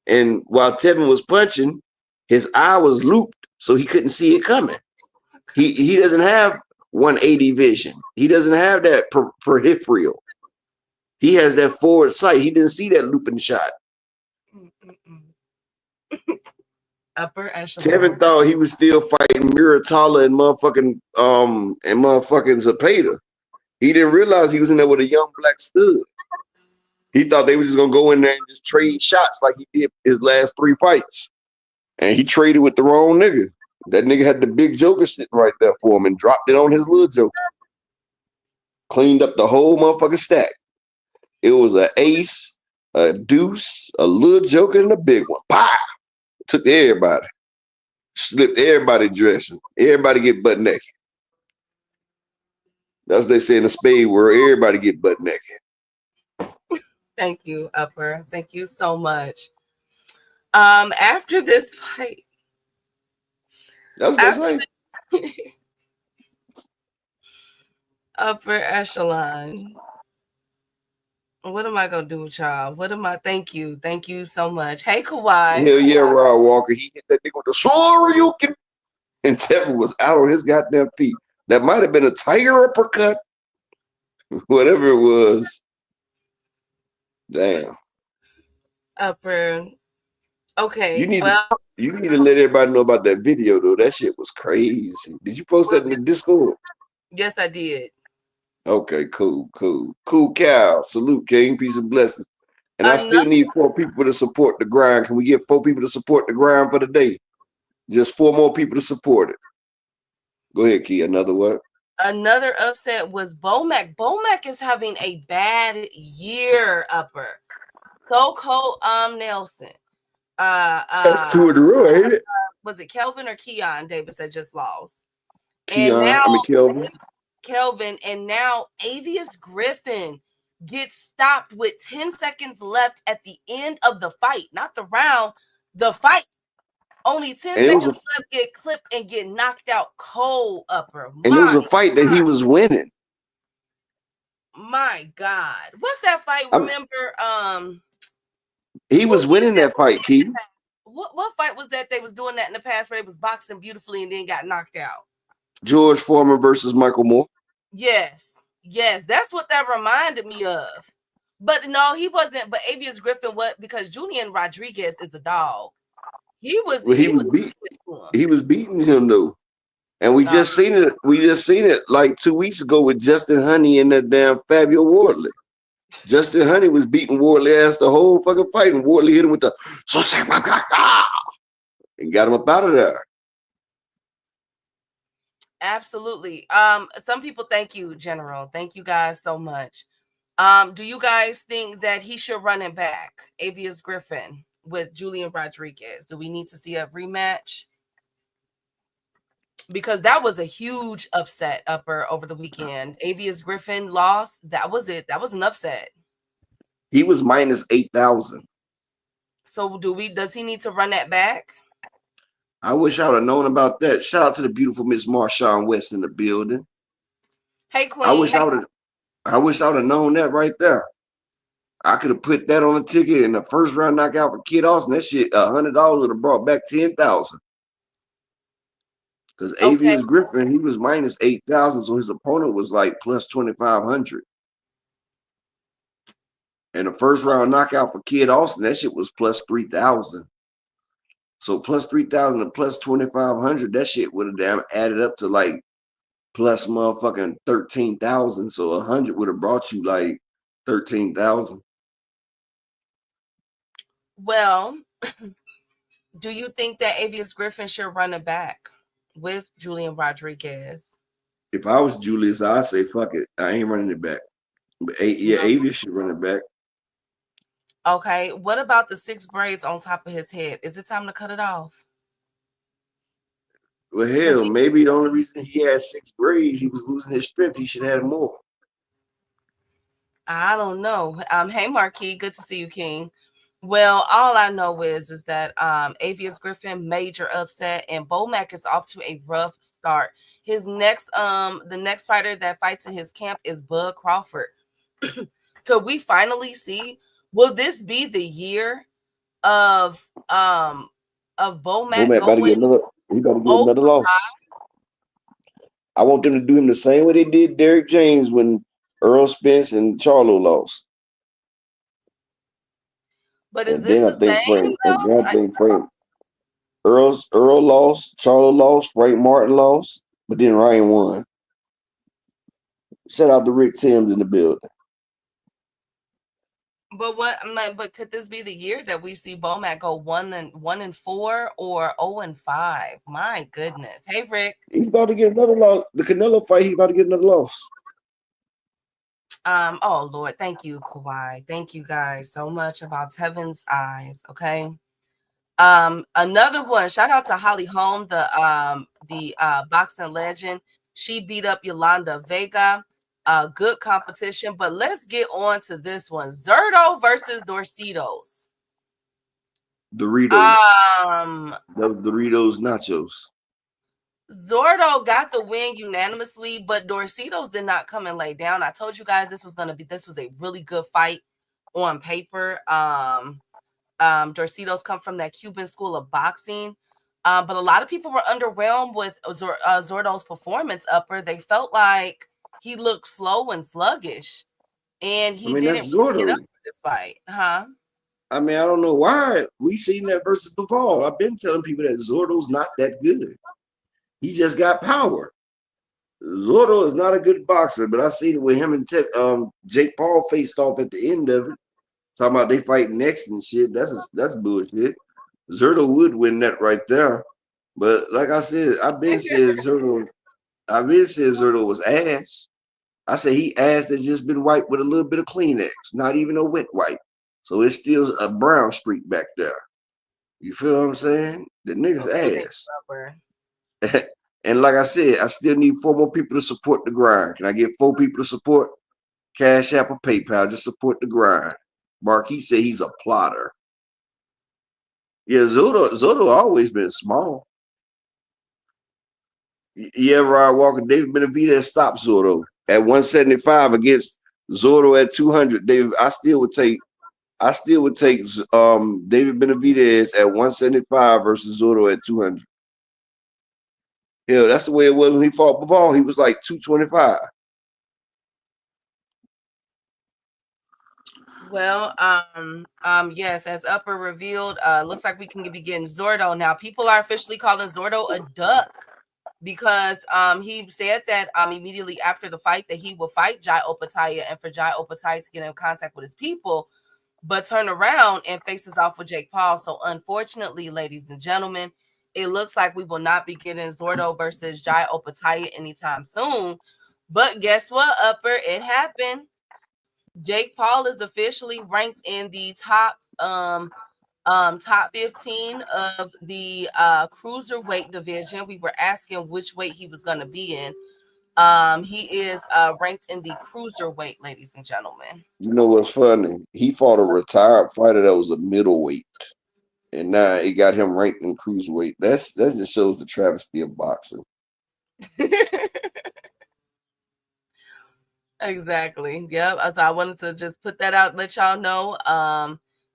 S6: And while Tevin was punching, his eye was looped, so he couldn't see it coming. He doesn't have 180 vision. He doesn't have that peripheral. He has that forward sight. He didn't see that looping shot.
S7: Upper echelon.
S6: Tevin thought he was still fighting Muratalla and motherfucking Zapata. He didn't realize he was in there with a young black stud. He thought they were just gonna go in there and just trade shots like he did his last 3 fights. And he traded with the wrong nigga. That nigga had the big joker sitting right there for him and dropped it on his little joker. Cleaned up the whole motherfucking stack. It was an ace, a deuce, a little joker, and a big one. Pow! Took everybody. Slipped everybody dressing. Everybody get butt naked. That's what they say in the spade world. Everybody get butt naked.
S7: Thank you, Upper. Thank you so much. After this fight,
S6: That's what they say.
S7: Upper echelon. What am I gonna do with y'all? Thank you so much. Hey, Kawhi.
S6: Hell yeah, Rod Walker. He hit that nigga with the Shoryuken, and Tevin was out on his goddamn feet. That might have been a tiger uppercut, whatever it was. Damn.
S7: Upper. Okay.
S6: You need to let everybody know about that video though. That shit was crazy. Did you post that in the Discord?
S7: Yes, I did.
S6: Okay, cool. Cow. Salute, King. Peace and blessings. And I still need 4 people to support the grind. Can we get 4 people to support the grind for the day? Just 4 more people to support it. Go ahead, Key. Another what?
S7: Another upset was Bomac. Bomac is having a bad year, Upper. So Cold Nelson.
S6: That's 2 in a row, ain't it?
S7: Was it Kelvin or Keon Davis that just lost? Kelvin, and now Avius Griffin gets stopped with 10 seconds left at the end of the fight, not the round, the fight. Only 10 seconds left, get clipped and get knocked out cold, Upper.
S6: And it was a fight that he was winning.
S7: My God. What's that fight? Remember,
S6: he was winning that fight, Keith.
S7: What fight was that they was doing that in the past where they was boxing beautifully and then got knocked out? George
S6: Foreman versus Michael Moore.
S7: Yes, that's what that reminded me of. But no, he wasn't. But Avius Griffin, because Julian Rodriguez is a dog. He was beating
S6: him though, and we just seen it. We just seen it like 2 weeks ago with Justin Honey and that damn Fabio Wardley. Justin Honey was beating Wardley ass the whole fucking fight, and Wardley hit him with the and got him up out of there.
S7: Absolutely. Some people, thank you, General. Thank you guys so much. Do you guys think that he should run it back, Avius Griffin, with Julian Rodriguez? Do we need to see a rematch? Because that was a huge upset, Upper, over the weekend. Avius Griffin lost. That was it. That was an upset.
S6: He was minus 8,000.
S7: So does he need to run that back?
S6: I wish I would have known about that. Shout out to the beautiful Miss Marshawn West in the building.
S7: Hey, Queen.
S6: I wish I would have known that right there. I could have put that on a ticket in the first round knockout for Kid Austin. That shit, $100 would have brought back 10,000. Because Avius Griffin, he was minus 8,000, so his opponent was like plus 2,500. And the first round knockout for Kid Austin, that shit was plus 3,000. So plus 3,000 and plus 2,500, that shit would have damn added up to like plus motherfucking 13,000. So 100 would have brought you like 13,000.
S7: Well, do you think that Avius Griffin should run it back with Julian Rodriguez?
S6: If I was Julius, I'd say fuck it. I ain't running it back. But Avius should run it back.
S7: Okay, what about the 6 braids on top of his head? Is it time to cut it off?
S6: Well, hell, maybe the only reason he had 6 braids, he was losing his strength. He should have had more.
S7: I don't know. Hey, Marquis, good to see you, King. Well, all I know is that Avius Griffin, major upset, and Bomac is off to a rough start. His the next fighter that fights in his camp is Bud Crawford. Could we finally see? Will this be the year of Bomac?
S6: Bomac about to get another loss. I want them to do him the same way they did Derrick James when Earl Spence and Charlo lost.
S7: But is this the
S6: same? Earl lost, Charlo lost, Frank Martin lost, but then Ryan won. Shout out to Rick Timms in the building.
S7: But could this be the year that we see Bomac go 1-4 or 0-5? My goodness. Hey, Rick.
S6: He's about to get another loss. The Canelo fight, he's about to get another loss.
S7: Oh Lord, thank you, Kawhi. Thank you guys so much about Tevin's eyes. Okay. Another one, shout out to Holly Holm, the boxing legend. She beat up Yolanda Vega. Good competition, but let's get on to this one. Zurdo versus Dorcitos.
S6: Doritos. The Doritos nachos.
S7: Zordo got the win unanimously, but Dorcitos did not come and lay down. I told you guys this was a really good fight on paper. Dorcitos come from that Cuban school of boxing. But a lot of people were underwhelmed with Zordo's performance upper. They felt like he looked slow and sluggish, and he didn't really get up for this fight, huh?
S6: I mean, I don't know why we seen that versus Bivol. I've been telling people that Zordo's not that good. He just got power. Zordo is not a good boxer, but I seen it with him and Jake Paul faced off at the end of it. Talking about they fight next and shit. That's bullshit. Zurdo would win that right there. But like I said, I've been saying Zurdo was ass. I said he ass that's just been wiped with a little bit of Kleenex, not even a wet wipe. So it's still a brown streak back there. You feel what I'm saying? The nigga's ass. And like I said, I still need 4 more people to support the grind. Can I get 4 people to support? Cash App or PayPal, just support the grind. Mark, he said he's a plotter. Yeah, Zotto always been small. Yeah, Rod Walker, David Benavidez stopped Zotto at 175 against Zotto at 200. David, I still would take David Benavidez at 175 versus Zotto at 200. Yeah, that's the way it was when he fought Bivol. He was like 225.
S7: Well, yes, as Upper revealed, looks like we can be getting Zordo now. People are officially calling Zordo a duck because he said that immediately after the fight that he will fight Jai Opetaia and for Jai Opetaia to get in contact with his people, but turn around and faces off with Jake Paul. So unfortunately, ladies and gentlemen, it looks like we will not be getting Zordo versus Jai Opetaia anytime soon. But guess what, Upper? It happened. Jake Paul is officially ranked in the top 15 of the cruiserweight division. We were asking which weight he was going to be in. He is ranked in the cruiserweight, ladies and gentlemen.
S6: You know what's funny? He fought a retired fighter that was a middleweight, and now it got him ranked in cruiserweight. That just shows the travesty of boxing.
S7: Exactly. Yep. So I wanted to just put that out, let y'all know.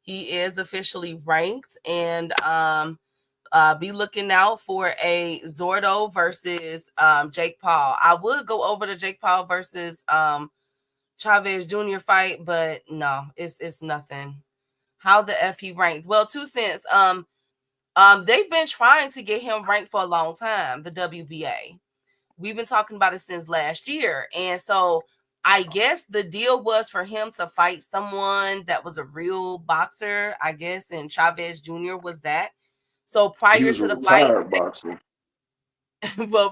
S7: He is officially ranked, and be looking out for a Zordo versus Jake Paul. I would go over to Jake Paul versus Chavez Jr. fight, but no, it's nothing. How the F he ranked? Well, 2 cents. They've been trying to get him ranked for a long time, the WBA. We've been talking about it since last year. And so I guess the deal was for him to fight someone that was a real boxer, I guess, and Chavez Jr. was that. So prior to the fight,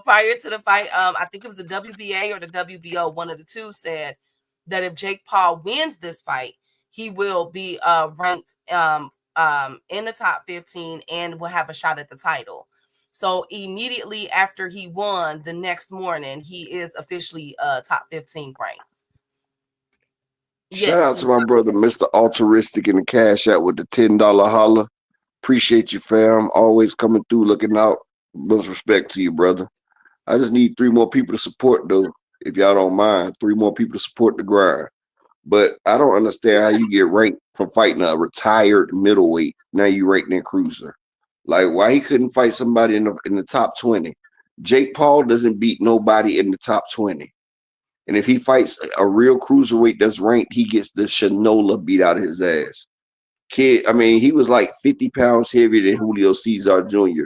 S7: prior to the fight, I think it was the WBA or the WBO, one of the two, said that if Jake Paul wins this fight, he will be ranked in the top 15 and will have a shot at the title. So immediately after he won, the next morning, he is officially top 15 ranked.
S6: Shout out to my brother, Mr. Altruistic in the Cash App with the $10 holla. Appreciate you, fam. Always coming through, looking out. Much respect to you, brother. I just need 3 more people to support, though, if y'all don't mind. 3 more people to support the grind. But I don't understand how you get ranked from fighting a retired middleweight. Now you ranked in cruiser. Like, why he couldn't fight somebody in the top 20? Jake Paul doesn't beat nobody in the top 20. And if he fights a real cruiserweight that's ranked, he gets the Shinola beat out of his ass. Kid, I mean, he was like 50 pounds heavier than Julio Cesar Jr.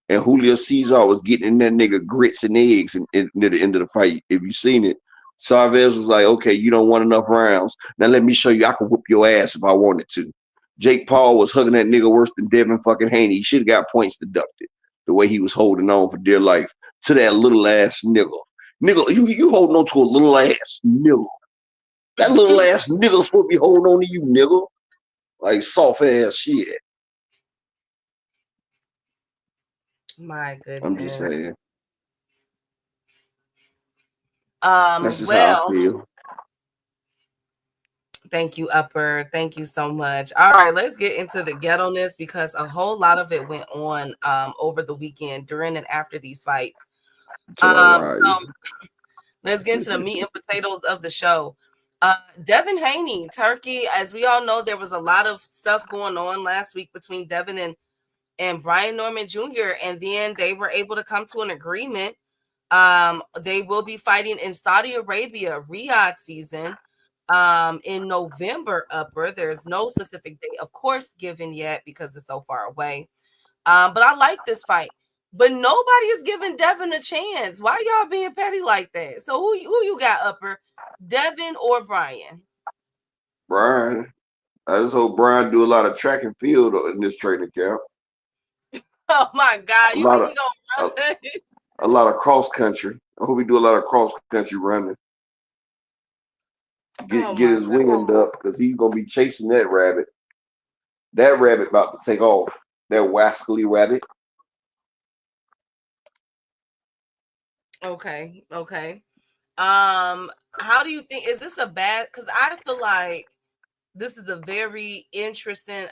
S6: And Julio Cesar was getting in that nigga grits and eggs near the end of the fight. If you seen it, Chavez was like, okay, you don't want enough rounds. Now let me show you I can whoop your ass if I wanted to. Jake Paul was hugging that nigga worse than Devin fucking Haney. He should have got points deducted the way he was holding on for dear life to that little ass nigga. Nigga, you holding on to a little ass nigga. That little ass nigga supposed to be holding on to you, nigga. Like soft ass shit.
S7: My
S6: I'm just
S7: goodness.
S6: saying. That's just how I
S7: Well,
S6: feel.
S7: thank you, Upper. Thank you so much. All right, let's get into the ghetto-ness because a whole lot of it went on over the weekend during and after these fights. So let's get into the meat and potatoes of the show. Devin Haney, Turkey, as we all know, there was a lot of stuff going on last week between Devin and Brian Norman Jr., and then they were able to come to an agreement. They will be fighting in Saudi Arabia, Riyadh season, in November. Upper, there's no specific date, of course, given yet because it's so far away. But I like this fight. But nobody is giving Devin a chance. Why y'all being petty like that? So who you got, Upper? Devin or Brian?
S6: Brian. I just hope Brian do a lot of track and field in this training camp.
S7: Oh my God! You think he gonna run?
S6: A lot of cross country. I hope he do a lot of cross country running. Get his wind up because he's gonna be chasing that rabbit. That rabbit about to take off. That wascally rabbit.
S7: Okay. How do you think? Is this a bad? Because I feel like this is a very interesting.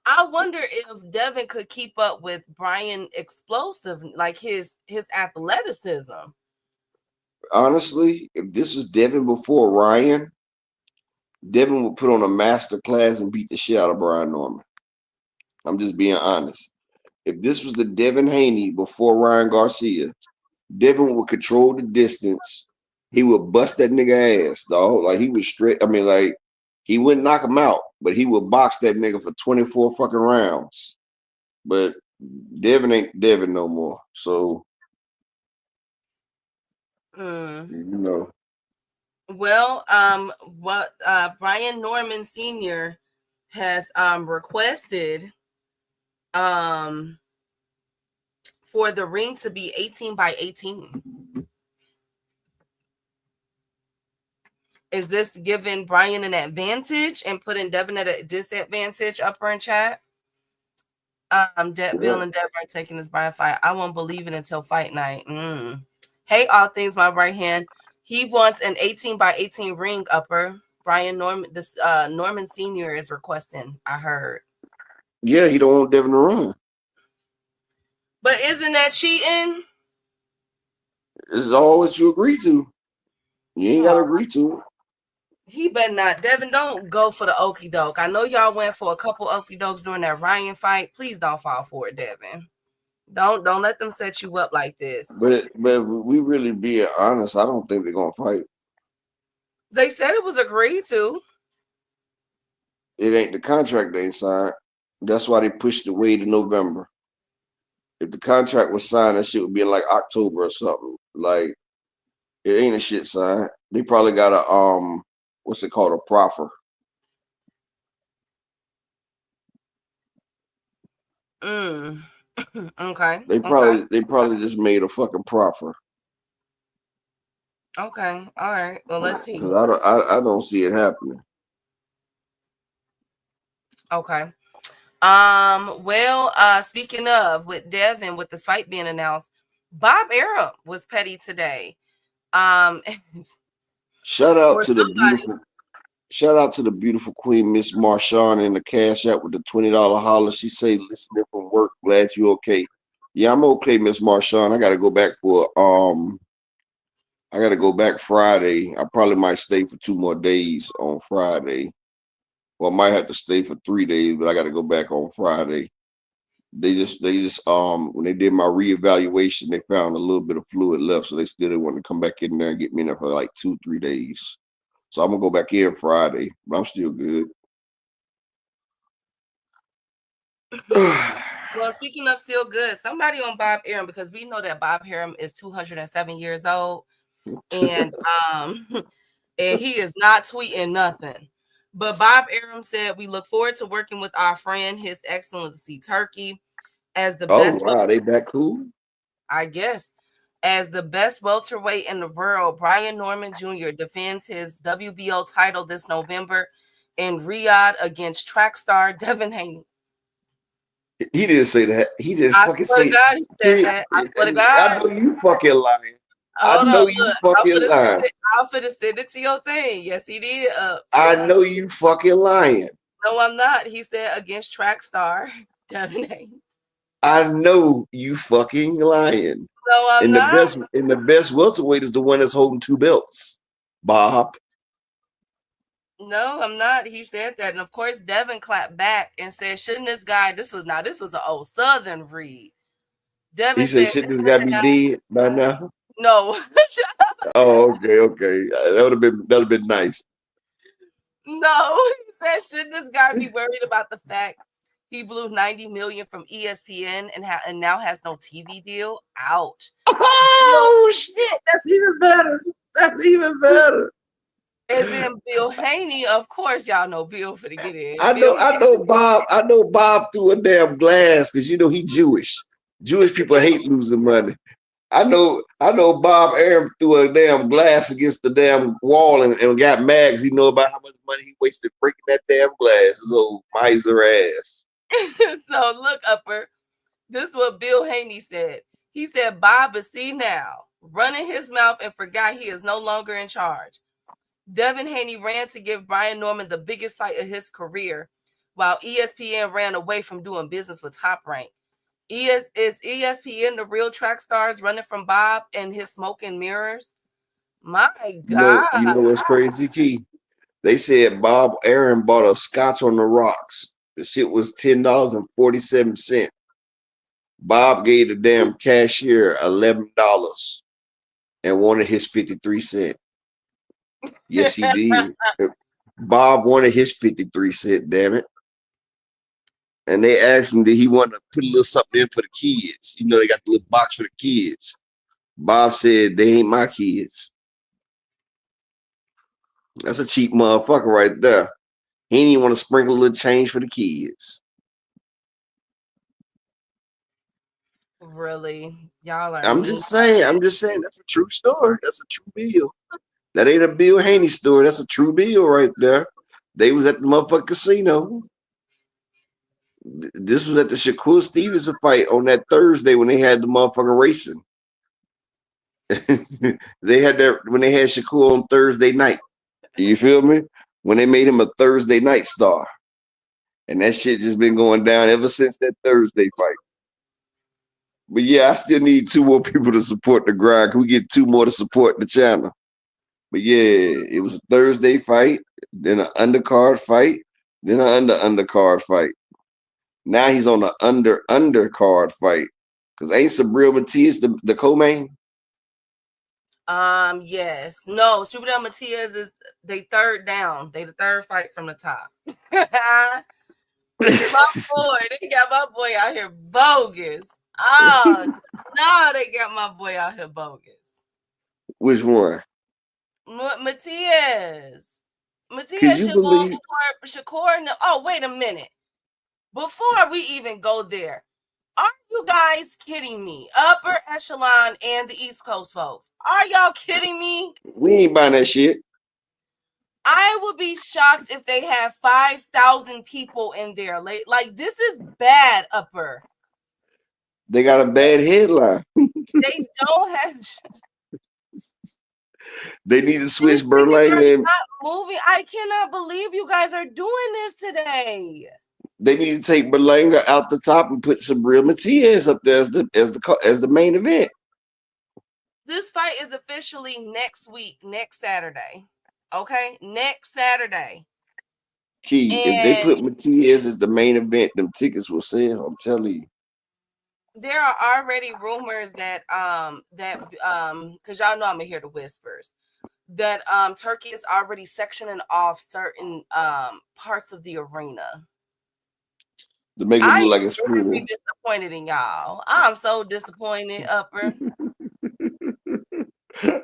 S7: I wonder if Devin could keep up with Brian explosive, like his athleticism.
S6: Honestly, if this was Devin before Ryan, Devin would put on a master class and beat the shit out of Brian Norman. I'm just being honest. If this was the Devin Haney before Ryan Garcia, Devin would control the distance. He would bust that nigga ass, dog. Like he was straight. I mean, like he wouldn't knock him out, but he would box that nigga for 24 fucking rounds. But Devin ain't Devin no more. So you know.
S7: Well, what Brian Norman Sr. has requested for the ring to be 18 by 18. Is this giving Brian an advantage and putting Devin at a disadvantage? Upper in chat. Bill and Deb are taking this Brian fight. I won't believe it until fight night. Hey, all things, my right hand. He wants an 18 by 18 ring. Upper Brian Norman. This Norman Sr. is requesting. I heard.
S6: Yeah, he don't want Devin to run.
S7: But isn't that cheating?
S6: This is all what you agree to. You ain't gotta agree to it.
S7: He better not. Devin, don't go for the okie doke. I know y'all went for a couple okie dokes during that Ryan fight. Please don't fall for it, Devin. Don't let them set you up like this.
S6: But if we really being honest, I don't think they're gonna fight.
S7: They said it was agreed to.
S6: It ain't the contract they signed. That's why they pushed it way to November. If the contract was signed, that shit would be in like October or something. Like it ain't a shit signed. They probably got a what's it called, a proffer.
S7: Okay.
S6: They probably just made a fucking proffer.
S7: Okay. All right. Well, let's see.
S6: Because I don't see it happening.
S7: Okay. Well, speaking of with Devin, with this fight being announced, Bob Arum was petty today.
S6: Shout out to the beautiful Queen Miss Marshawn in the cash out with the $20 holler. She say, listening from work, glad you okay. Yeah, I'm okay, Miss Marshawn. I gotta go back Friday. I probably might stay for 2 more days on Friday. Well, I might have to stay for 3 days, but I gotta go back on Friday. They just when they did my reevaluation, they found a little bit of fluid left, so they still didn't want to come back in there and get me in there for like 2-3 days. So I'm gonna go back in Friday, but I'm still good.
S7: Well, speaking of still good, somebody on Bob Arum, because we know that Bob Arum is 207 years old, and and he is not tweeting nothing. But Bob Arum said, we look forward to working with our friend, His Excellency Turkey, as the best.
S6: Wow, they that cool?
S7: I guess. As the best welterweight in the world, Brian Norman Jr. defends his WBO title this November in Riyadh against track star Devin Haney.
S6: He didn't say that. He didn't
S7: I
S6: fucking
S7: swear to
S6: say
S7: God, he said that. I swear to
S6: I
S7: God.
S6: know you fucking lying. I
S7: Hold
S6: know
S7: on,
S6: you
S7: look.
S6: fucking lying.
S7: I'm finna send it to your thing. Yes, he did.
S6: I know you fucking lying.
S7: No, I'm not. He said against track star Devin Haney.
S6: I know you fucking lying.
S7: No, I'm
S6: And
S7: not.
S6: the best welterweight is the one that's holding 2 belts. Bob.
S7: No, I'm not. He said that. And of course, Devin clapped back and said, shouldn't this guy, this was an old Southern read. Devin
S6: He said
S7: said,
S6: shit this gotta be dead by now.
S7: no.
S6: Oh, okay. That would have been nice.
S7: No, he said, shouldn't this guy be worried about the fact he blew $90 million from ESPN and now has no TV deal? Ouch.
S6: Oh shit, that's even better. That's even better.
S7: And then Bill Haney, of course, y'all know Bill for to get in.
S6: I know Bob threw a damn glass because you know he Jewish. Jewish people hate losing money. I know Bob Arum threw a damn glass against the damn wall and got mad because he know about how much money he wasted breaking that damn glass. His old miser ass.
S7: So look, Upper, this is what Bill Haney said. He said, Bob is see now, running his mouth and forgot he is no longer in charge. Devin Haney ran to give Brian Norman the biggest fight of his career, while ESPN ran away from doing business with Top Rank. Is ESPN the real track stars running from Bob and his smoke and mirrors? My God.
S6: You know what's crazy, Key? They said Bob Arum bought a scotch on the rocks. The shit was $10.47. Bob gave the damn cashier $11 and wanted his 53 cents. Yes, he did. Bob wanted his 53 cents, damn it. And they asked him, did he want to put a little something in for the kids? You know, they got the little box for the kids. Bob said, they ain't my kids. That's a cheap motherfucker right there. He didn't even want to sprinkle a little change for the kids.
S7: Really? Y'all are
S6: I'm just saying, that's a true story. That's a true bill. That ain't a Bill Haney story. That's a true bill right there. They was at the motherfucking casino. This was at the Shakur Stevenson fight on that Thursday when they had the motherfucking racing. They had that when they had Shakur on Thursday night. You feel me? When they made him a Thursday night star. And that shit just been going down ever since that Thursday fight. But yeah, I still need 2 more people to support the grind. Can we get 2 more to support the channel? But yeah, it was a Thursday fight, then an undercard fight, then an undercard fight. Now he's on the undercard fight. Because ain't Sabril Matias the co-main?
S7: Yes. No, Sabril Matias is they third down. They the third fight from the top. My boy, they got my boy out here bogus. Oh no, they got my boy out here bogus.
S6: Which one?
S7: Matias
S6: you
S7: should go
S6: believe-
S7: before Shakur. Oh, wait a minute. Before we even go there, are you guys kidding me? Upper echelon and the East Coast folks. Are y'all kidding me?
S6: We ain't buying that shit.
S7: I would be shocked if they have 5,000 people in there. Like this is bad, Upper.
S6: They got a bad headline.
S7: They don't have.
S6: They need to switch Berlanga.
S7: Not moving. I cannot believe you guys are doing this today.
S6: They need to take Berlanga out the top and put Sabril Matias up there as the main event.
S7: This fight is officially next week, next Saturday. Okay, next Saturday.
S6: Key, if they put Matias as the main event, them tickets will sell. I'm telling you.
S7: There are already rumors that because y'all know I'm gonna hear the whispers that Turkey is already sectioning off certain parts of the arena.
S6: To make it look like it's
S7: really be disappointed in y'all. I'm so disappointed, Upper.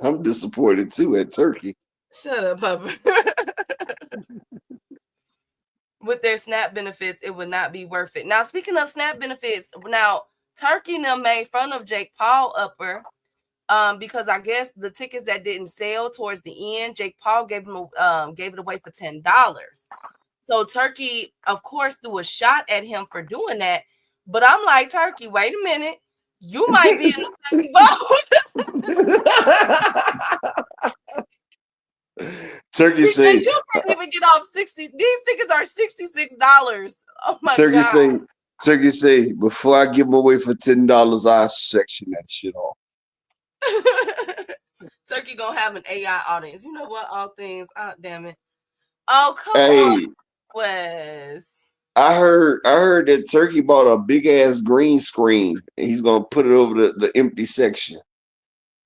S6: I'm disappointed too at Turkey.
S7: Shut up, Upper. With their SNAP benefits, it would not be worth it. Now, speaking of SNAP benefits, now Turkey now made fun of Jake Paul, Upper, because I guess the tickets that didn't sell towards the end, Jake Paul gave it away for $10. So Turkey, of course, threw a shot at him for doing that. But I'm like, Turkey, wait a minute. You might be in the same boat.
S6: Turkey say
S7: you can't even get off 60. These tickets are $66. Oh my God.
S6: Turkey say, before I give them away for $10, I section that shit off.
S7: Turkey gonna have an AI audience. You know what? All things. Oh, damn it. Oh, come on, Wes.
S6: I heard that Turkey bought a big ass green screen and he's gonna put it over the empty section.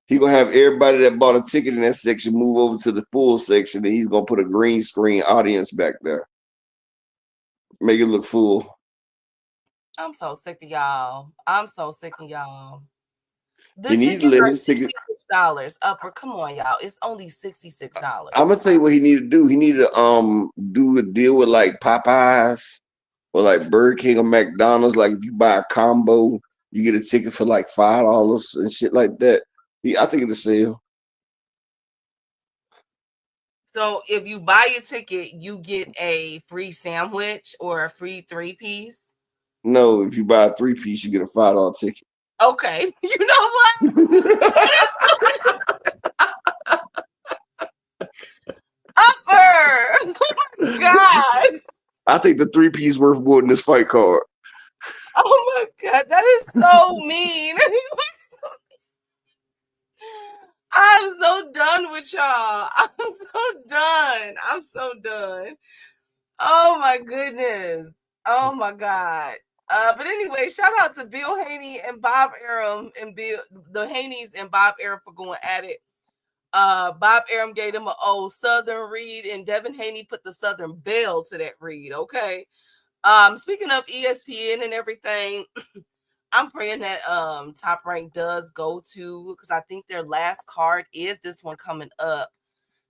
S6: He's gonna have everybody that bought a ticket in that section move over to the full section, and he's gonna put a green screen audience back there. Make it look full.
S7: I'm so sick of y'all. The
S6: He needs to let his ticket
S7: $66. Upper, come on, y'all. It's only $66.
S6: I'm gonna tell you what he need to do. He need to do a deal with like Popeyes or like Burger King or McDonald's. Like if you buy a combo, you get a ticket for like $5 and shit like that. I think it'll sell.
S7: So if you buy a ticket, you get a free sandwich or a free 3-piece.
S6: No, if you buy a 3-piece, you get a $5 ticket.
S7: Okay, you know what? Upper! Oh my God!
S6: I think the 3-piece worth more than this fight card.
S7: Oh my God, that is so mean. I'm so done with y'all. I'm so done. Oh my goodness. Oh my God. But anyway, shout out to Bill Haney and Bob Arum and the Haneys and Bob Arum for going at it. Bob Arum gave him an old Southern read, and Devin Haney put the Southern bell to that read. Okay. Speaking of ESPN and everything, I'm praying that Top Rank does go to, because I think their last card is this one coming up.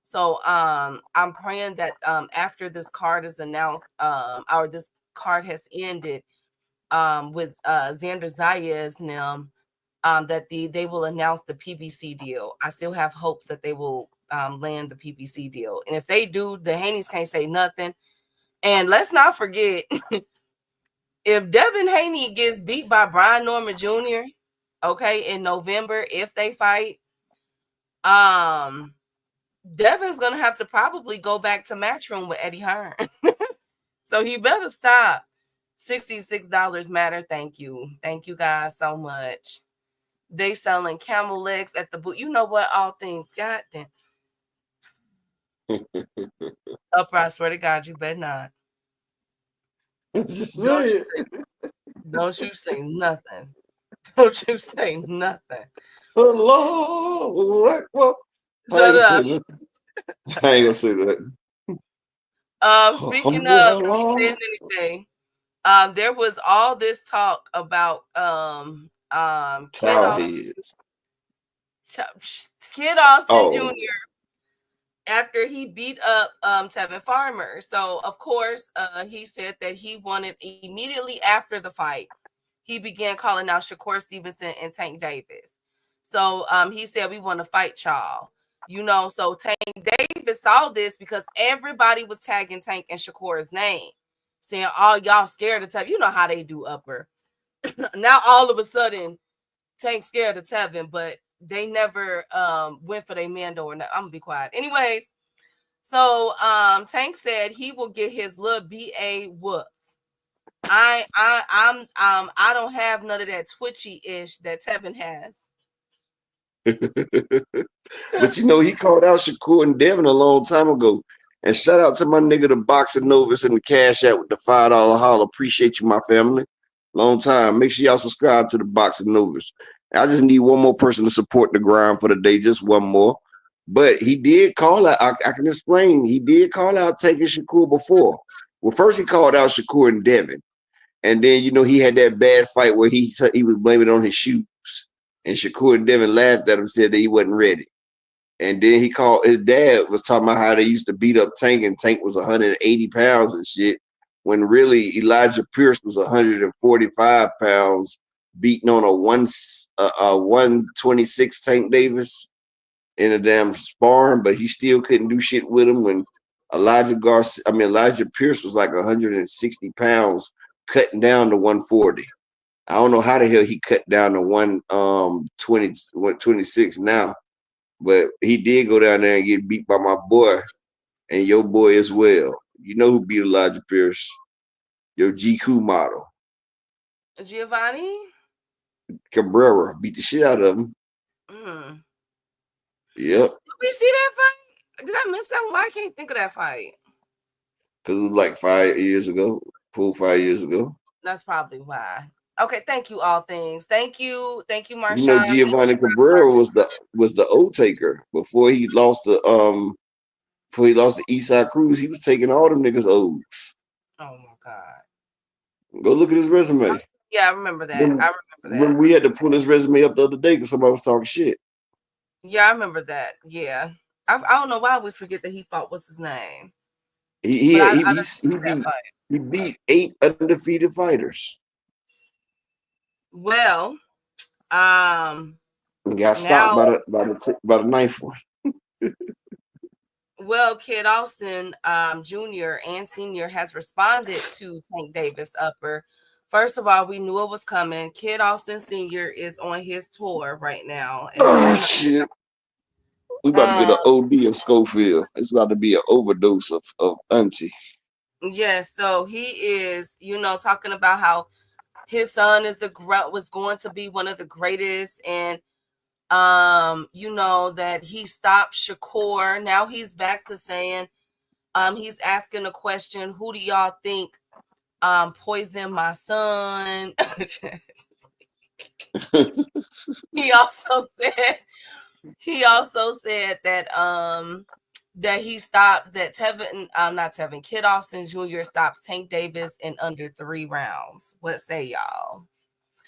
S7: So I'm praying that after this card is announced, or this card has ended, with Xander Zayas and them, that they will announce the PBC deal. I still have hopes that they will land the PBC deal. And if they do, the Haneys can't say nothing. And let's not forget, if Devin Haney gets beat by Brian Norman Jr., okay, in November, if they fight, Devin's going to have to probably go back to Matchroom with Eddie Hearn. So he better stop. $66 matter. Thank you. Thank you guys so much. They selling camel legs at the boot. You know what? All things. Goddamn. Upper, I swear to God, you better not. Don't you say nothing. Don't you say nothing.
S6: Hello. Well,
S7: Shut up.
S6: I ain't gonna say that.
S7: Speaking of saying anything, there was all this talk about Kid Austin Jr. after he beat up Tevin Farmer. So of course he said that he wanted immediately after the fight, he began calling out Shakur Stevenson and Tank Davis. So he said, we want to fight y'all. You know, so Tank Davis saw this because everybody was tagging Tank and Shakur's name, saying, oh, y'all scared of Tevin. You know how they do, Upper. Now all of a sudden, Tank's scared of Tevin, but they never went for their Mando. I'm gonna be quiet. Anyways, so Tank said he will get his little BA whoops. I don't have none of that twitchy-ish that Tevin has.
S6: But you know, he called out Shakur and Devin a long time ago. And shout out to my nigga, the Boxing Novus, and the Cash App with the $5 holler. Appreciate you, my family. Long time. Make sure y'all subscribe to the Boxing Novus. I just need one more person to support the grind for the day, just one more. But he did call out, I can explain, he did call out Tank and Shakur before. Well, first he called out Shakur and Devin. And then, you know, he had that bad fight where he was blaming it on his shoes. And Shakur and Devin laughed at him, said that he wasn't ready. And then he called, his dad was talking about how they used to beat up Tank, and Tank was 180 pounds and shit, when really Elijah Pierce was 145 pounds beating on a 126 Tank Davis in a damn sparring, but he still couldn't do shit with him when Elijah Pierce was like 160 pounds, cutting down to 140. I don't know how the hell he cut down to 126 now, but he did go down there and get beat by my boy and your boy as well. You know who beat Elijah Pierce? Your GQ model.
S7: Giovanni
S6: Cabrera beat the shit out of him. Yep.
S7: Did we see that fight? Did I miss that one? Why I can't think of that fight?
S6: Because it was like 5 years ago, 5 years ago.
S7: That's probably why. Okay, thank you, all things. Thank you, Marshawn.
S6: You know, Giovanni Cabrera was the O taker before he lost the Eastside Cruz. He was taking all them niggas O's.
S7: Oh my God.
S6: Go look at his resume.
S7: Yeah, I remember that.
S6: When we had to pull his resume up the other day because somebody was talking shit.
S7: Yeah, I remember that. Yeah. I don't know why I always forget that he fought. What's his name?
S6: He beat 8 undefeated fighters.
S7: Well,
S6: got stopped by the ninth one.
S7: Well, Kid Austin Jr. and Sr. has responded to Tank Davis upper. First of all, we knew it was coming. Kid Austin Sr. is on his tour right now.
S6: Oh shit. We about to get an OD of Schofield. It's about to be an overdose of auntie.
S7: Yeah, so he is, talking about how his son was going to be one of the greatest, and that he stopped Shakur. Now he's back to saying, he's asking a question, who do y'all think poisoned my son? He also said that that he stops that Kid Austin Jr. stops Tank Davis in under 3 rounds. What say y'all?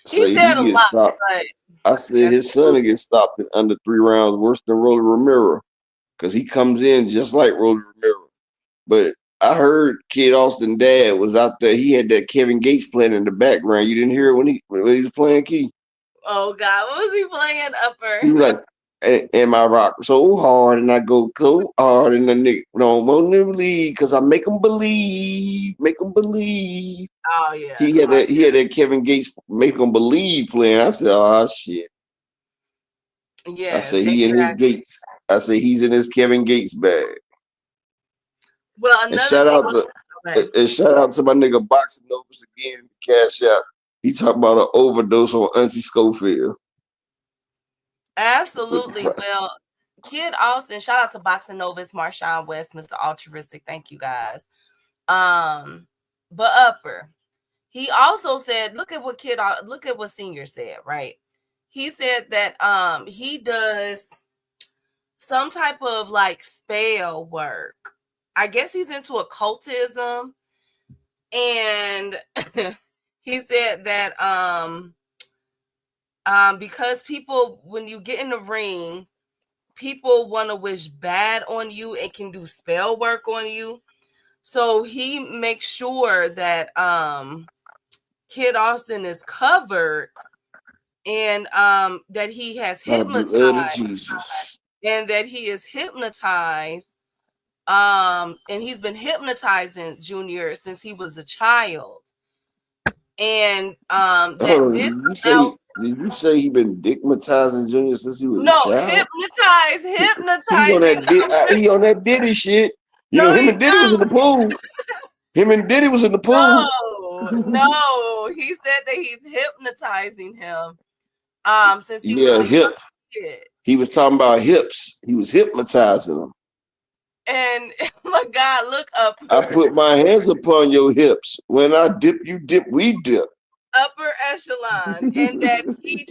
S7: He said a lot. But
S6: I said his son will get stopped in under 3 rounds, worse than Rolly Romero, because he comes in just like Rolly Romero. But I heard Kid Austin dad was out there. He had that Kevin Gates playing in the background. You didn't hear it when he was playing Key?
S7: Oh God, what was he playing upper?
S6: He was like, and I rock so hard and I go so hard and the nigga don't want to believe because I make them believe.
S7: Oh yeah.
S6: He had that Kevin Gates make them believe playing. I said, oh shit.
S7: Yeah.
S6: I said he in his Gates. I said he's in his Kevin Gates bag.
S7: Well,
S6: and shout out to my nigga Boxing Novus again, Cash App. He talking about an overdose on Auntie Schofield.
S7: Absolutely. Well, Kid Austin, shout out to Boxing Novus, Marshawn West, Mr. Altruistic. Thank you guys. But upper, he also said, look at what Senior said, right? He said that he does some type of like spell work. I guess he's into occultism, and he said that because people, when you get in the ring, people want to wish bad on you and can do spell work on you. So he makes sure that Kid Austin is covered and that he has hypnotized and that he is hypnotized. And he's been hypnotizing Junior since he was a child. And
S6: did you say he been dickmatizing Junior since he was a child?
S7: Hypnotizing.
S6: He on that Diddy shit. Him and Diddy was in the pool.
S7: No, he said that he's hypnotizing him. Since he was
S6: hip. He was talking about hips. He was hypnotizing him.
S7: And my God, look up.
S6: I put my hands upon your hips. When I dip, you dip, we dip.
S7: Upper echelon. And that he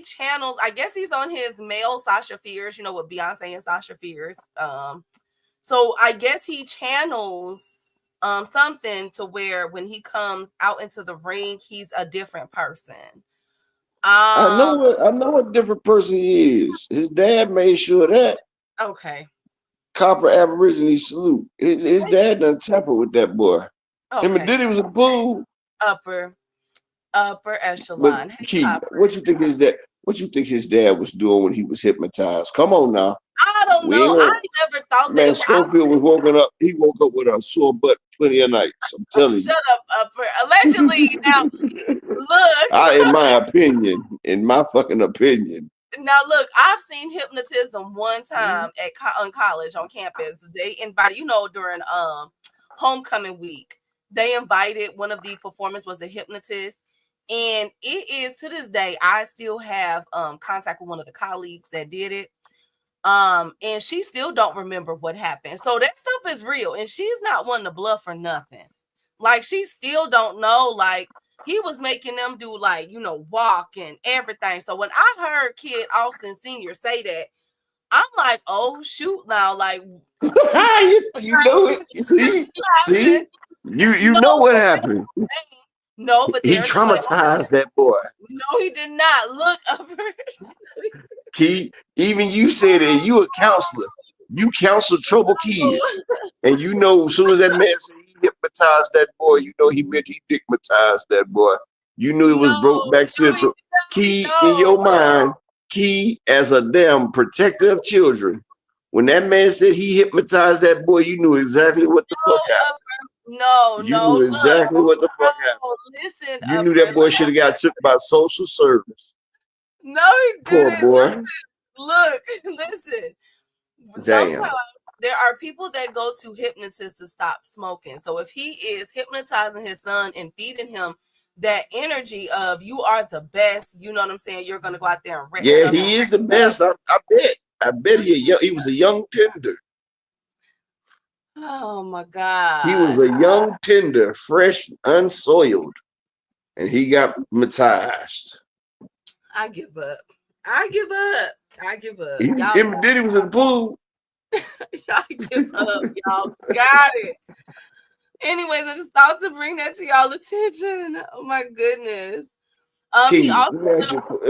S7: channels, I guess he's on his male Sasha Fierce, with Beyonce and Sasha Fierce. So I guess he channels something to where when he comes out into the ring, he's a different person.
S6: I know what different person he is. His dad made sure that.
S7: Okay.
S6: Copper Aborigine salute. His dad done tamper with that boy. Okay. Him and Diddy was in the pool.
S7: Upper. Upper
S6: But
S7: echelon. Hey,
S6: Key,
S7: Upper.
S6: what you think is that? What you think his dad was doing when he was hypnotized? Come on now.
S7: I don't
S6: We
S7: know.
S6: ain't
S7: I
S6: gonna,
S7: never thought that
S6: man,
S7: it. I
S6: Schofield was woken up. He woke up with a sore butt plenty of nights. I'm
S7: oh,
S6: telling
S7: shut up, Upper. Allegedly. Now,
S6: you.
S7: look.
S6: In my opinion,
S7: Now, look, I've seen hypnotism one time at on college on campus. They invited, during homecoming week, they invited one of the performers was a hypnotist. And it is to this day, I still have contact with one of the colleagues that did it. And she still don't remember what happened. So that stuff is real, and she's not one to bluff or nothing. Like, she still don't know. Like, he was making them do walk and everything. So when I heard Kid Austin Sr. say that, I'm like, oh shoot, now, like,
S6: you know it. You see, you know what happened.
S7: No, but
S6: He
S7: there's what
S6: traumatized that boy.
S7: no, he did not. Look up.
S6: Key, even you said it. You a counselor. You counsel troubled kids, and you know as soon as that man said he hypnotized that boy, you know he meant he dickmatized that boy. You knew it was broke back central. Key in your mind, Key as a damn protector of children. When that man said he hypnotized that boy, you knew exactly what the fuck happened. You knew exactly what the fuck happened.
S7: Listen,
S6: You knew that boy should have got took by social service.
S7: No, he
S6: Poor
S7: didn't.
S6: boy.
S7: Look, listen.
S6: Damn.
S7: Sometimes there are people that go to hypnotists to stop smoking. So if he is hypnotizing his son and feeding him that energy of you are the best, you know what I'm saying? You're gonna go out there and wreck
S6: Yeah, he is the best. I bet he was a young tender.
S7: Oh my God.
S6: He was a young tender, fresh, unsoiled, and he got hypnotized.
S7: I give up. I give up.
S6: He was in the pool.
S7: Y'all give up. Y'all got it. Anyways, I just thought to bring that to y'all attention. Oh my goodness.
S6: Key, let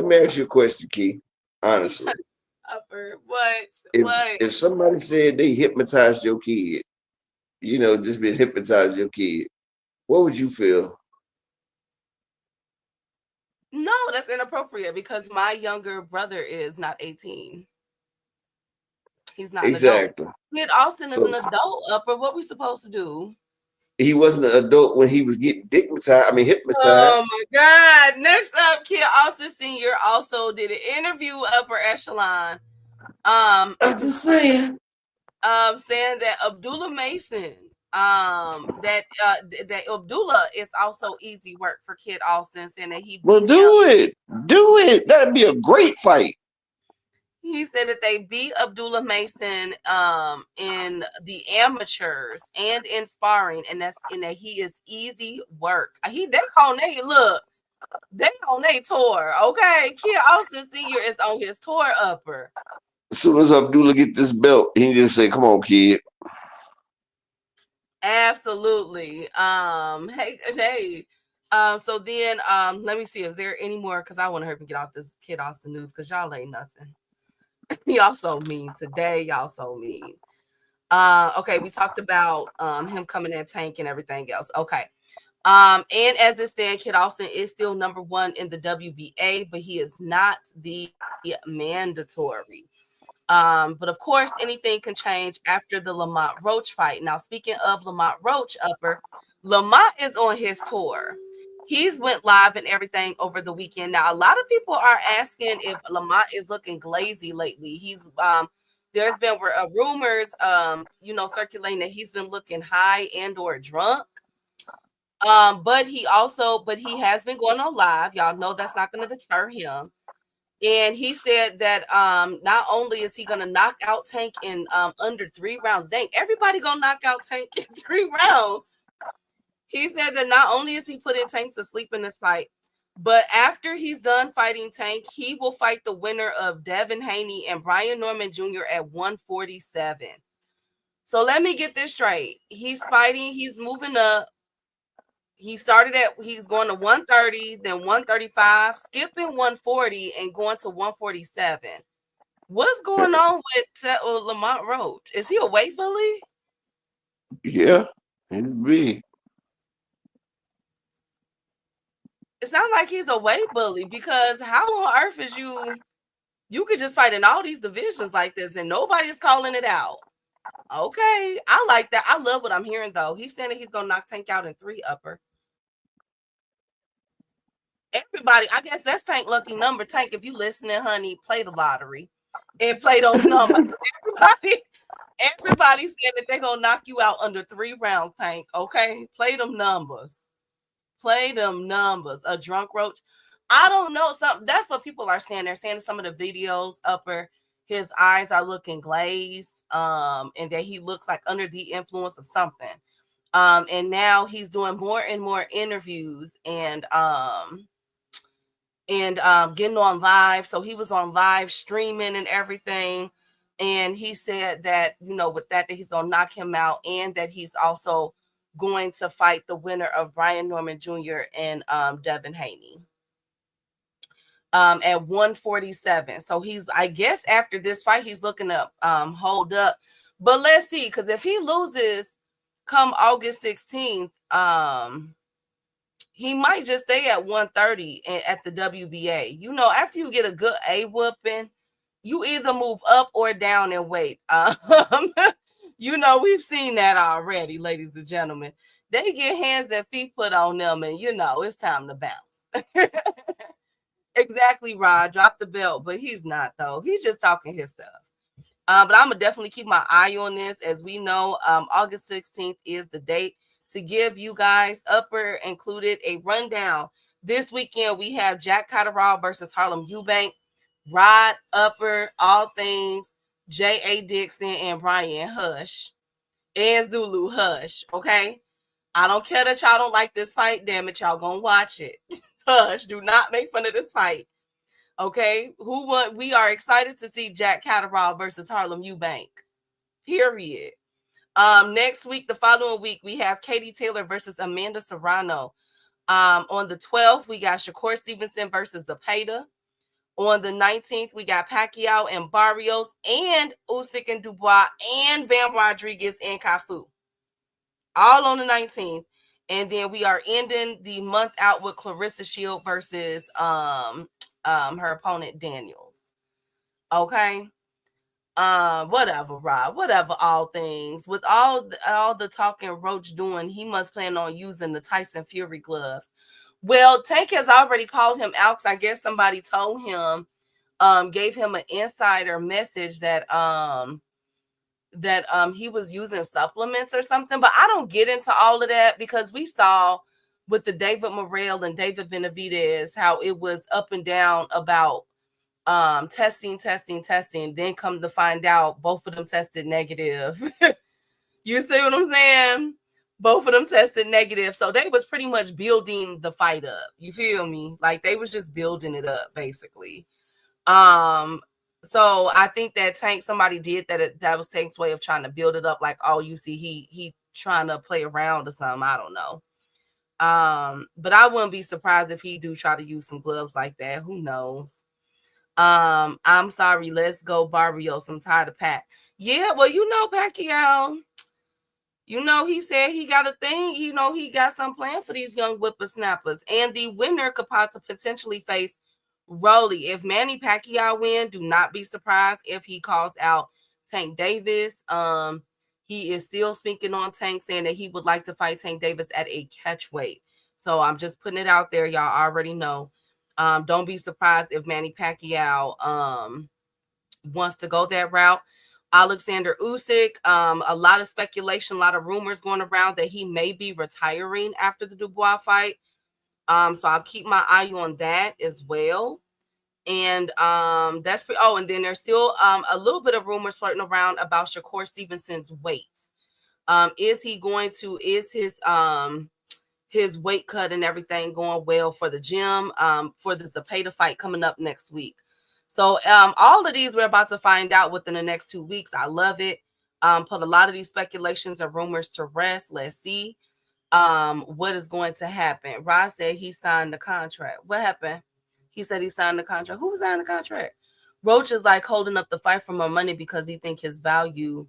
S6: me ask you a question, Key. Honestly.
S7: Upper, what?
S6: If somebody said they hypnotized your kid, just been hypnotized your kid, what would you feel?
S7: No, that's inappropriate because my younger brother is not 18. He's not
S6: exactly.
S7: an adult. Kid Austin is an adult, Upper. What we supposed to do?
S6: He wasn't an adult when he was getting hypnotized.
S7: Oh my God. Next up, Kid Austin Sr. also did an interview with Upper Echelon.
S6: I'm just saying.
S7: Saying that Abdullah Mason, that Abdullah is also easy work for Kid Austin, saying that he
S6: do it. That'd be a great fight.
S7: He said that they beat Abdullah Mason in the amateurs and in sparring, and that he is easy work. They on their tour, okay? Kid Austin Sr. is on his tour, Upper.
S6: As soon as Abdullah get this belt, he just say, "Come on, kid."
S7: Absolutely. Hey. So then, let me see if there are any more because I want to hurry and get off this Kid Austin news because y'all ain't nothing. Y'all so mean today. Y'all so mean. Okay, we talked about him coming at Tank and everything else. Okay. And as it stands, Kid Austin is still number 1 in the WBA, but he is not the mandatory. But of course, anything can change after the Lamont Roach fight. Now, speaking of Lamont Roach, Upper, Lamont is on his tour. He's went live and everything over the weekend. Now, a lot of people are asking if Lamont is looking glazy lately. He's there's been rumors, circulating that he's been looking high and or drunk. But he has been going on live. Y'all know that's not going to deter him. And he said that not only is he going to knock out Tank in under 3 rounds. Dang, everybody going to knock out Tank in 3 rounds. He said that not only is he putting Tank to sleep in this fight, but after he's done fighting Tank, he will fight the winner of Devin Haney and Brian Norman Jr. at 147. So let me get this straight. He's moving up. He's going to 130, then 135, skipping 140 and going to 147. What's going on with Lamont Roach? Is he a weight bully?
S6: Yeah, he's big.
S7: It sounds like he's a weight bully, because how on earth is you could just fight in all these divisions like this and nobody's calling it out. Okay, I like that. I love what I'm hearing though. He's saying that he's gonna knock Tank out in 3 upper. Everybody, I guess that's Tank lucky number. Tank, if you listening, honey, play the lottery and play those numbers. Everybody said that they're gonna knock you out under 3 rounds, Tank. Okay, play them numbers. Play them numbers. A drunk roach. I don't know. That's what people are saying. They're saying in some of the videos, upper, his eyes are looking glazed, and that he looks like under the influence of something. And now he's doing more and more interviews and getting on live. So he was on live streaming and everything. And he said that, with that he's going to knock him out, and that he's also going to fight the winner of Brian Norman Jr. and Devin Haney at 147. So he's, I guess after this fight, he's looking to hold up. But let's see, because if he loses come August 16th, he might just stay at 130 at the WBA. After you get a good A whooping, you either move up or down in weight. We've seen that already, ladies and gentlemen. They get hands and feet put on them, and it's time to bounce. Exactly, Rod. Drop the belt, but he's not, though. He's just talking his stuff. But I'm gonna definitely keep my eye on this. As we know, August 16th is the date to give you guys, upper included, a rundown. This weekend we have Jack Catterall versus Harlem Eubank, Rod, upper, all things J.A. Dixon and Brian Hush and Zulu Hush. Okay, I don't care that y'all don't like this fight. Damn it, y'all gonna watch it. Hush, do not make fun of this fight. Okay, who won? We are excited to see Jack Catterall versus Harlem Eubank. Period. Next week, the following week, we have Katie Taylor versus Amanda Serrano. On the 12th, we got Shakur Stevenson versus Zapata. On the 19th, we got Pacquiao and Barrios and Usyk and Dubois and Bam Rodriguez and Cafu. All on the 19th. And then we are ending the month out with Clarissa Shield versus her opponent Daniels. Okay. Whatever, Rob. Whatever, all things. With all the talking Roach doing, he must plan on using the Tyson Fury gloves. Well, Tank has already called him out, because I guess somebody told him, gave him an insider message that he was using supplements or something. But I don't get into all of that, because we saw with the David Morrell and David Benavidez how it was up and down about testing. Then come to find out both of them tested negative. You see what I'm saying? Both of them tested negative. So they was pretty much building the fight up. You feel me? Like they was just building it up, basically. So I think that somebody did that. That was Tank's way of trying to build it up. Like, oh, you see, he trying to play around or something. I don't know. But I wouldn't be surprised if he do try to use some gloves like that. Who knows? I'm sorry. Let's go Barrios. I'm tired of Pac. Yeah, well, Pacquiao, he said he got a thing. He got some plan for these young whippersnappers. And the winner could potentially face Rolly. If Manny Pacquiao win, do not be surprised if he calls out Tank Davis. He is still speaking on Tank, saying that he would like to fight Tank Davis at a catch weight. So I'm just putting it out there. Y'all already know. Don't be surprised if Manny Pacquiao wants to go that route. Alexander Usyk, a lot of speculation, a lot of rumors going around that he may be retiring after the Dubois fight. So I'll keep my eye on that as well. And that's and then there's still a little bit of rumors floating around about Shakur Stevenson's weight. Is his weight cut and everything going well for the gym for the Zapata fight coming up next week? So all of these we're about to find out within the next 2 weeks. I love it. Put a lot of these speculations and rumors to rest. Let's see what is going to happen. Rod said he signed the contract. What happened? He said he signed the contract. Who signed the contract? Roach is like holding up the fight for more money because he think his value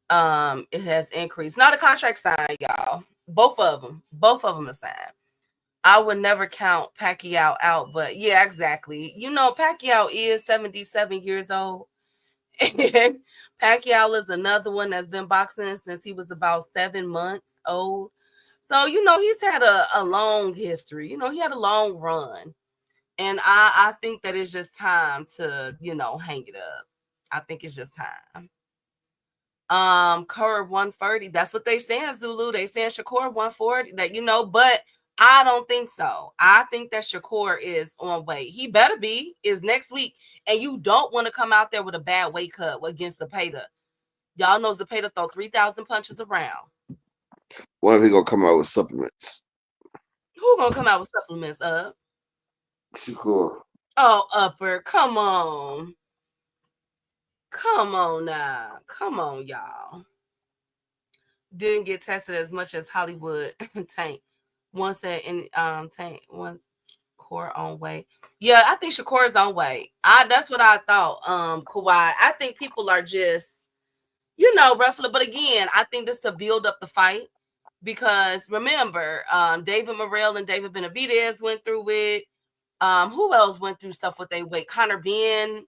S7: it has increased. Not a contract signed, y'all. Both of them are signed. I would never count Pacquiao out, but yeah, exactly. You know, Pacquiao is 77 years old. And Pacquiao is another one that's been boxing since he was about 7 months old. So, you know, he's had a long history. You know, he had a long run. And I think that it's just time to, you know, hang it up. I think it's just time. Curve 130. That's what they saying, Zulu. They saying Shakur 140. That, you know, but I don't think so. I think that Shakur is on weight. He better be, is next week. And you don't want to come out there with a bad weight cut against Zepeda. Y'all know Zepeda throw 3,000 punches around.
S6: What if he gonna come out with supplements?
S7: Who gonna come out with supplements, up?
S6: Shakur.
S7: Oh, Upper, come on. Come on now. Come on, y'all. Didn't get tested as much as Hollywood Tank. Once that in Tank once Core on weight. Yeah, I think Shakur's on weight. That's what I thought. Kawhi. I think people are just, you know, ruffling. But again, I think this to build up the fight. Because remember, David Morrell and David Benavidez went through it. Who else went through stuff with their weight? Connor Ben,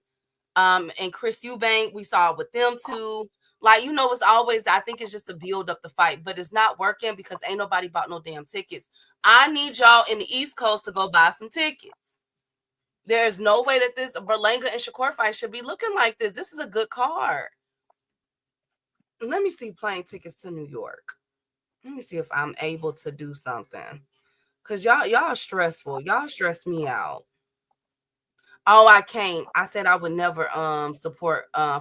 S7: and Chris Eubank. We saw it with them too. Like, you know, it's always, I think it's just to build up the fight, but it's not working because ain't nobody bought no damn tickets. I need y'all in the East Coast to go buy some tickets. There's no way that this Berlanga and Shakur fight should be looking like this. This is a good card. Let me see plane tickets to New York. Let me see if I'm able to do something. Cause y'all stressful. Y'all stress me out. Oh, I can't. I said I would never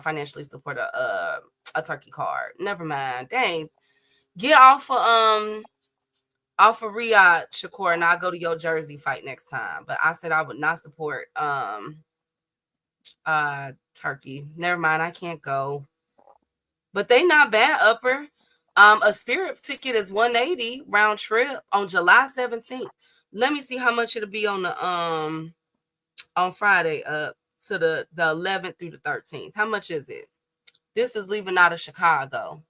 S7: financially support a turkey card. Never mind. Dang. Get off of Riyadh, Shakur, and I'll go to your Jersey fight next time. But I said I would not support turkey. Never mind, I can't go. But they not bad, Upper. A Spirit ticket is $180 round trip on July 17th. Let me see how much it'll be on the on Friday up to the 11th through the 13th. How much is it? This is leaving out of Chicago.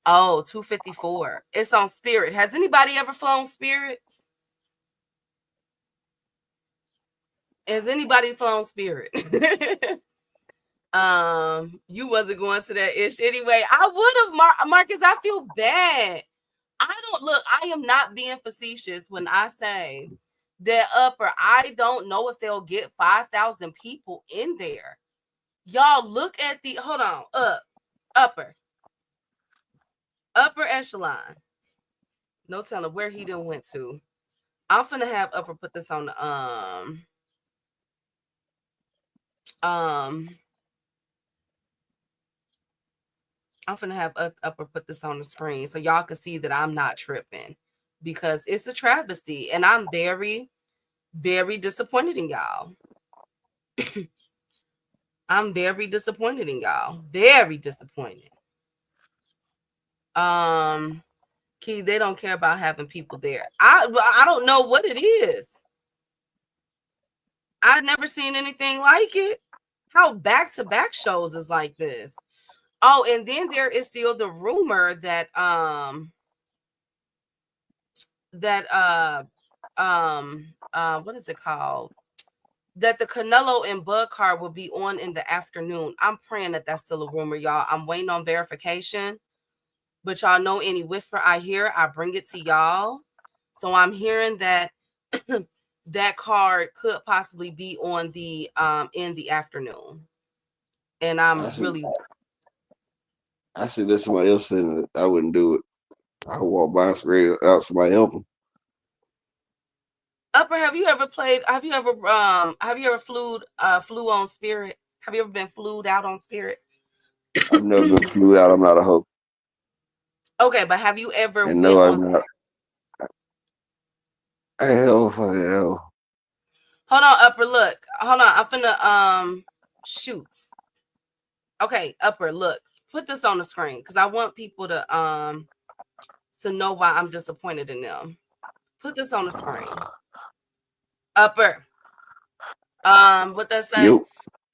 S7: Oh, $254. It's on Spirit. Has anybody ever flown Spirit? Has anybody flown Spirit? You wasn't going to that ish anyway. I would have, Marcus. I feel bad. I am not being facetious when I say that, Upper, I don't know if they'll get 5,000 people in there. Y'all look at the, hold on, upper echelon. No telling where he done went to. I'm finna have Upper put this on the I'm finna have Upper put this on the screen so y'all can see that I'm not tripping, because it's a travesty and I'm very, very disappointed in y'all. I'm very disappointed in y'all. Very disappointed. Key, they don't care about having people there. I don't know what it is. I've never seen anything like it. How back-to-back shows is like this. Oh, and then there is still the rumor that what is it called? That the Canelo and Bud card will be on in the afternoon. I'm praying that that's still a rumor, y'all. I'm waiting on verification. But y'all know any whisper I hear, I bring it to y'all. So I'm hearing that that card could possibly be on the in the afternoon. And I
S6: said that somebody else said it. I wouldn't do it. I would walk by and spray out somebody help them.
S7: Upper, have you ever flew on Spirit? Have you ever been flued out on Spirit?
S6: I've never been flew out. I'm not a hoe.
S7: Okay, but have you ever
S6: and no, I'm not. Hell, fucking hell.
S7: Hold on, Upper, look. Hold on, I'm finna shoot. Okay, Upper, look. Put this on the screen because I want people to know why I'm disappointed in them. Put this on the screen. Upper. What that say?
S6: Yep.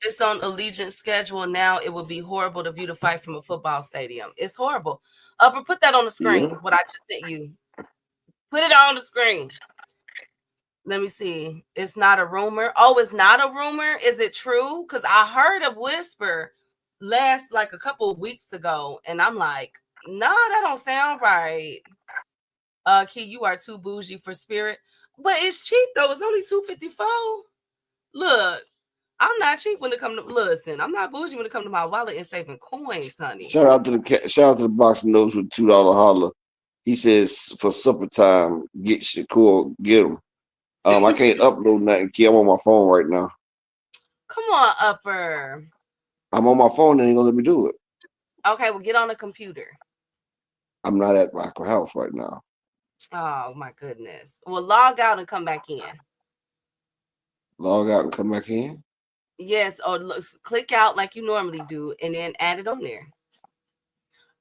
S7: It's on Allegiant schedule now. It would be horrible to view the fight from a football stadium. It's horrible. Upper, put that on the screen. What I just sent you. Put it on the screen. Let me see. It's not a rumor. Oh, it's not a rumor. Is it true? Because I heard a whisper last like a couple of weeks ago, and I'm like, nah, that don't sound right. Key, you are too bougie for Spirit, but it's cheap though. It's only $254. Look, I'm not cheap when it comes to listen. I'm not bougie when it comes to my wallet and saving coins, honey.
S6: Shout out to the boxing nose with $2 holler. He says for supper time, get Shakur, get him. I can't upload nothing, kid. I'm on my phone right now.
S7: Come on, Upper.
S6: I'm on my phone and ain't gonna let me do it.
S7: Okay, well, get on the computer.
S6: I'm not at my house right now.
S7: Oh my goodness. Well, log out and come back in.
S6: Log out and come back in.
S7: Yes, or look, click out like you normally do, and then add it on there.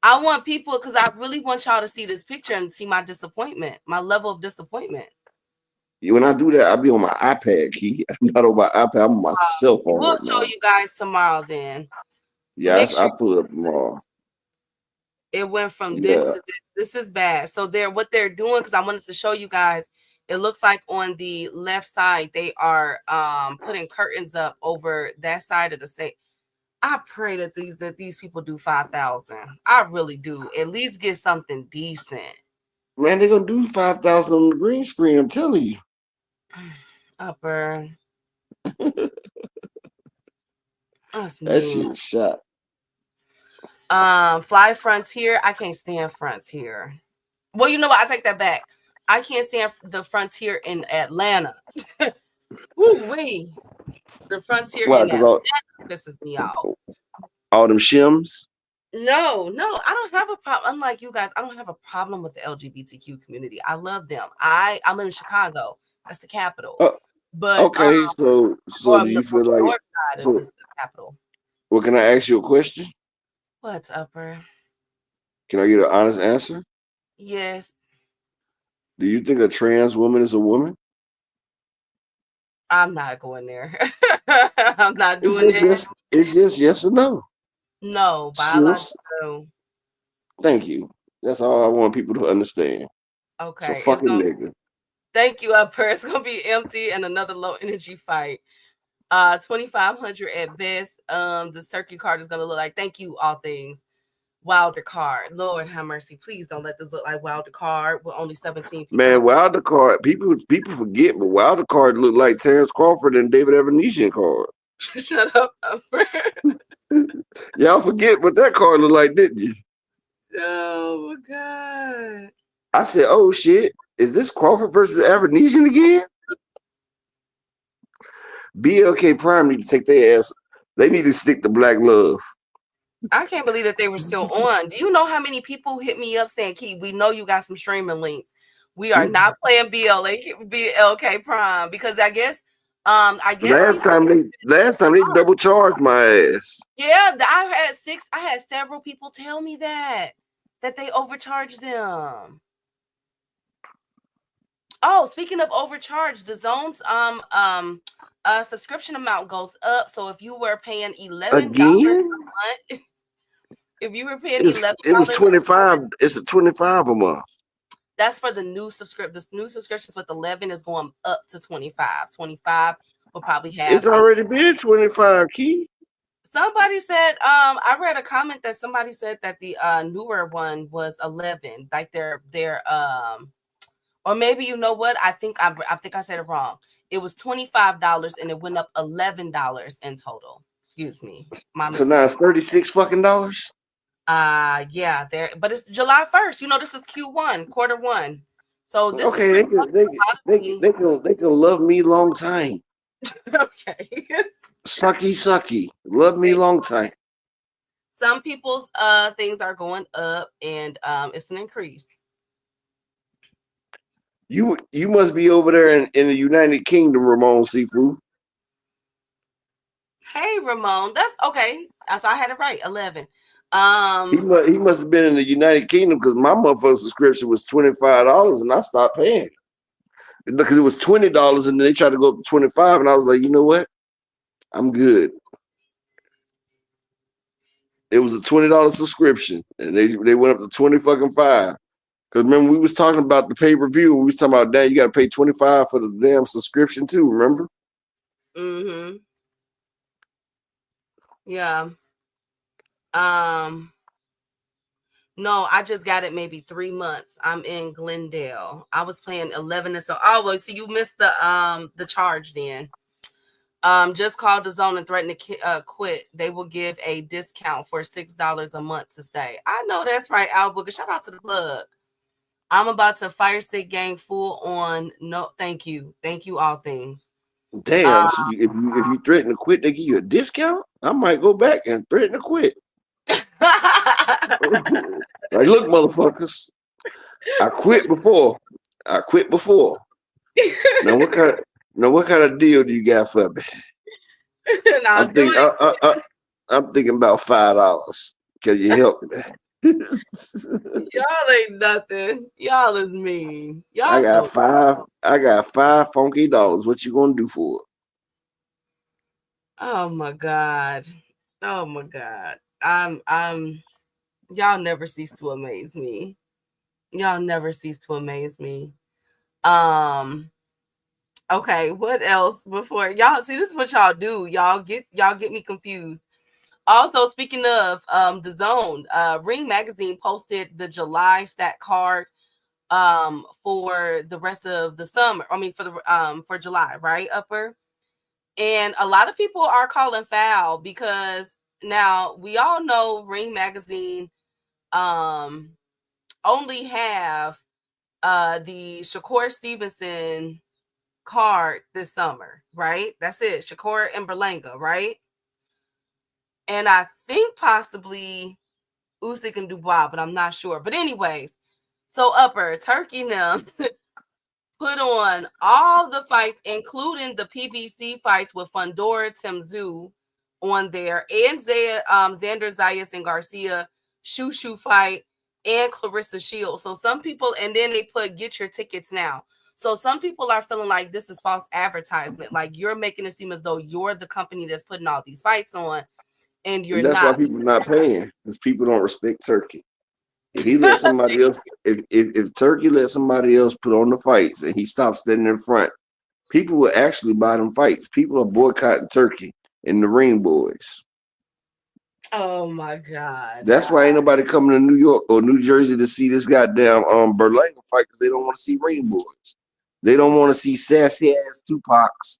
S7: I want people because I really want y'all to see this picture and see my disappointment, my level of disappointment.
S6: When I do that, I'll be on my iPad, Key. I'm not on my iPad. I'm on my cell phone.
S7: We'll
S6: right
S7: show
S6: now.
S7: you guys tomorrow then.
S6: Yes, I'll pull it up tomorrow.
S7: It went from this to this. This is bad. So what they're doing, because I wanted to show you guys, it looks like on the left side, they are putting curtains up over that side of the state. I pray that these people do 5,000. I really do. At least get something decent.
S6: Man, they're gonna do 5,000 on the green screen. I'm telling you.
S7: Upper.
S6: That shit shot.
S7: Fly Frontier. I can't stand Frontier. Well, you know what? I take that back. I can't stand the Frontier in Atlanta. Woo-wee. The Frontier in Atlanta pisses me off.
S6: All them shims?
S7: No, I don't have a problem. Unlike you guys, I don't have a problem with the LGBTQ community. I love them. I live in Chicago. That's the capital. But
S6: okay, so do you feel like
S7: north side is the capital?
S6: Well, can I ask you a question?
S7: What's Upper?
S6: Can I get an honest answer?
S7: Yes.
S6: Do you think a trans woman is a woman?
S7: I'm not going there. I'm not doing
S6: it. It's just yes or no.
S7: No, biological.
S6: Thank you. That's all I want people to understand.
S7: Okay.
S6: It's a fucking nigga.
S7: Thank you, Upper. It's gonna be empty and another low energy fight. 2,500 at best. The turkey card is gonna look like thank you, all things. Wilder card. Lord have mercy. Please don't let this look like Wilder card with only 17 people.
S6: Man, Wilder card. People forget, but Wilder card looked like Terrence Crawford and David Evanesian card.
S7: Shut up, Upper.
S6: Y'all forget what that card looked like, didn't you?
S7: Oh my God.
S6: I said, oh shit. Is this Crawford versus Avanesian again? BLK Prime need to take their ass. They need to stick to Black Love.
S7: I can't believe that they were still on. Do you know how many people hit me up saying, Key, we know you got some streaming links. We are not playing BLK Prime because I guess
S6: last time they double charged my ass.
S7: Yeah, I had several people tell me that they overcharged them. Oh, speaking of overcharged, the Zone's subscription amount goes up. So if you were paying $11 a month, if you were paying $11,
S6: it was 25. It's a 25 a month.
S7: That's for the new subscription. The new subscriptions with 11 is going up to 25. 25 will probably have.
S6: It's already been 25, Key.
S7: Somebody said, I read a comment that somebody said that the newer one was 11. Like their or maybe you know what? I think I said it wrong. It was $25 and it went up $11 in total. Excuse me.
S6: So now it's $36 fucking dollars.
S7: Yeah, there, but it's July 1st. You know, this is Q1, quarter one. So this
S6: they can love me long time.
S7: Okay.
S6: Sucky. Love me long time.
S7: Some people's things are going up and it's an increase.
S6: You must be over there in the United Kingdom, Ramon Seafood.
S7: Hey, Ramon. That's okay. So I had it right. 11.
S6: He must have been in the United Kingdom because my motherfucking subscription was $25 and I stopped paying because it was $20 and then they tried to go up to $25 and I was like, you know what? I'm good. It was a $20 subscription and they went up to $25. Because remember, we was talking about the pay-per-view. We was talking about that. You got to pay $25 for the damn subscription too. Remember?
S7: Mm-hmm. Yeah. No, I just got it maybe 3 months. I'm in Glendale. I was playing 11 and so. Oh, well, so you missed the charge then. Just call the zone and threaten to quit. They will give a discount for $6 a month to stay. I know that's right, Al Booker. Shout out to the plug. I'm about to fire stick gang full on. No, thank you. Thank you, all things.
S6: Damn. So if you threaten to quit, they give you a discount. I might go back and threaten to quit. Like, look, motherfuckers, I quit before. Now what kind of deal do you got for me? I'm thinking about $5. Can you help me?
S7: Y'all ain't nothing. Y'all is mean. Y'all
S6: I got $5 funky dollars. What you gonna do for it?
S7: Oh my God. Oh my God. I'm y'all never cease to amaze me. Y'all never cease to amaze me. Okay, what else before y'all see this is what y'all do. Y'all get me confused. Also, speaking of the zone, Ring Magazine posted the July stat card for the rest of the summer. I mean for July, right, Upper? And a lot of people are calling foul because now we all know Ring Magazine only have the Shakur Stevenson card this summer, right? That's it. Shakur and Berlanga, right? And I think possibly Usyk and Dubois, but I'm not sure. But anyways, so Upper Turkey now put on all the fights, including the PBC fights with Fundora Timzu on there, and Xander Zayas and Garcia Shushu fight, and Clarissa Shields. So some people, and then they put get your tickets now. So some people are feeling like this is false advertisement. Like you're making it seem as though you're the company that's putting all these fights on, and you're
S6: That's
S7: not.
S6: why people not paying, because people don't respect Turkey. If he let somebody else, if Turkey let somebody else put on the fights and he stops standing in front, people will actually buy them fights. People are boycotting Turkey and the Ring Boys.
S7: Oh my God.
S6: That's why ain't nobody coming to New York or New Jersey to see this goddamn Berlanga fight, because they don't want to see Ring Boys. They don't want to see sassy ass Tupacs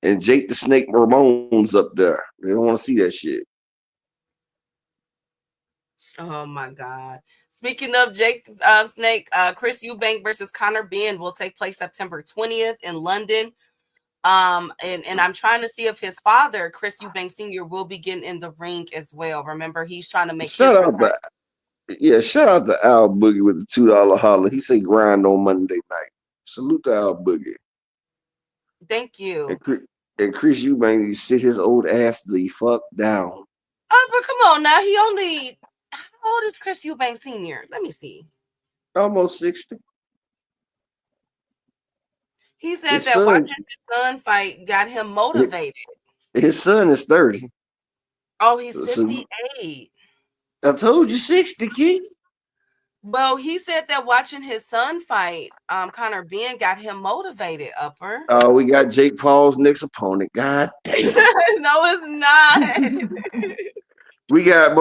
S6: and Jake the Snake Ramones up there. They don't want to see that shit.
S7: Oh my God. Speaking of Jake Snake, Chris Eubank versus Conor Benn will take place September 20th in London. And I'm trying to see if his father, Chris Eubank Sr., will be getting in the ring as well. Remember, he's trying to make
S6: shout out to Al Boogie with the $2 holler. He say grind on Monday night. Salute to Al Boogie.
S7: Thank you.
S6: And Chris Eubank, he sit his old ass the fuck down.
S7: Oh, but come on now. How old is Chris Eubank Sr.? Let me see.
S6: Almost 60.
S7: He said that watching his son fight got him motivated.
S6: His son is 30.
S7: Oh, he's 58.
S6: I told you 60, kid.
S7: Well, he said that watching his son fight, Conor Benn got him motivated, Upper.
S6: Oh, we got Jake Paul's next opponent. God damn.
S7: No, it's not.
S6: We got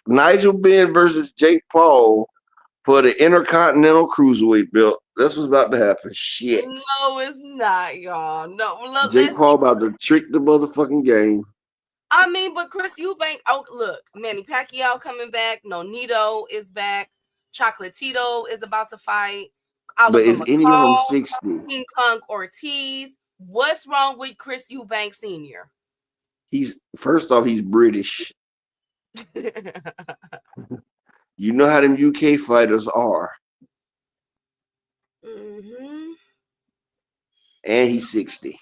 S6: Nigel Benn versus Jake Paul for the Intercontinental Cruiserweight belt. That's what's about to happen. Shit.
S7: No, it's not, y'all. No, look,
S6: Jake Paul about to trick the motherfucking game.
S7: I mean, but Chris Eubank, oh, look, Manny Pacquiao coming back. Nonito is back. Chocolatito is about to fight.
S6: But is any of them 60?
S7: King Kong Ortiz. What's wrong with Chris Eubank Sr.?
S6: First off, he's British. You know how them UK fighters are.
S7: Mm-hmm.
S6: And he's 60.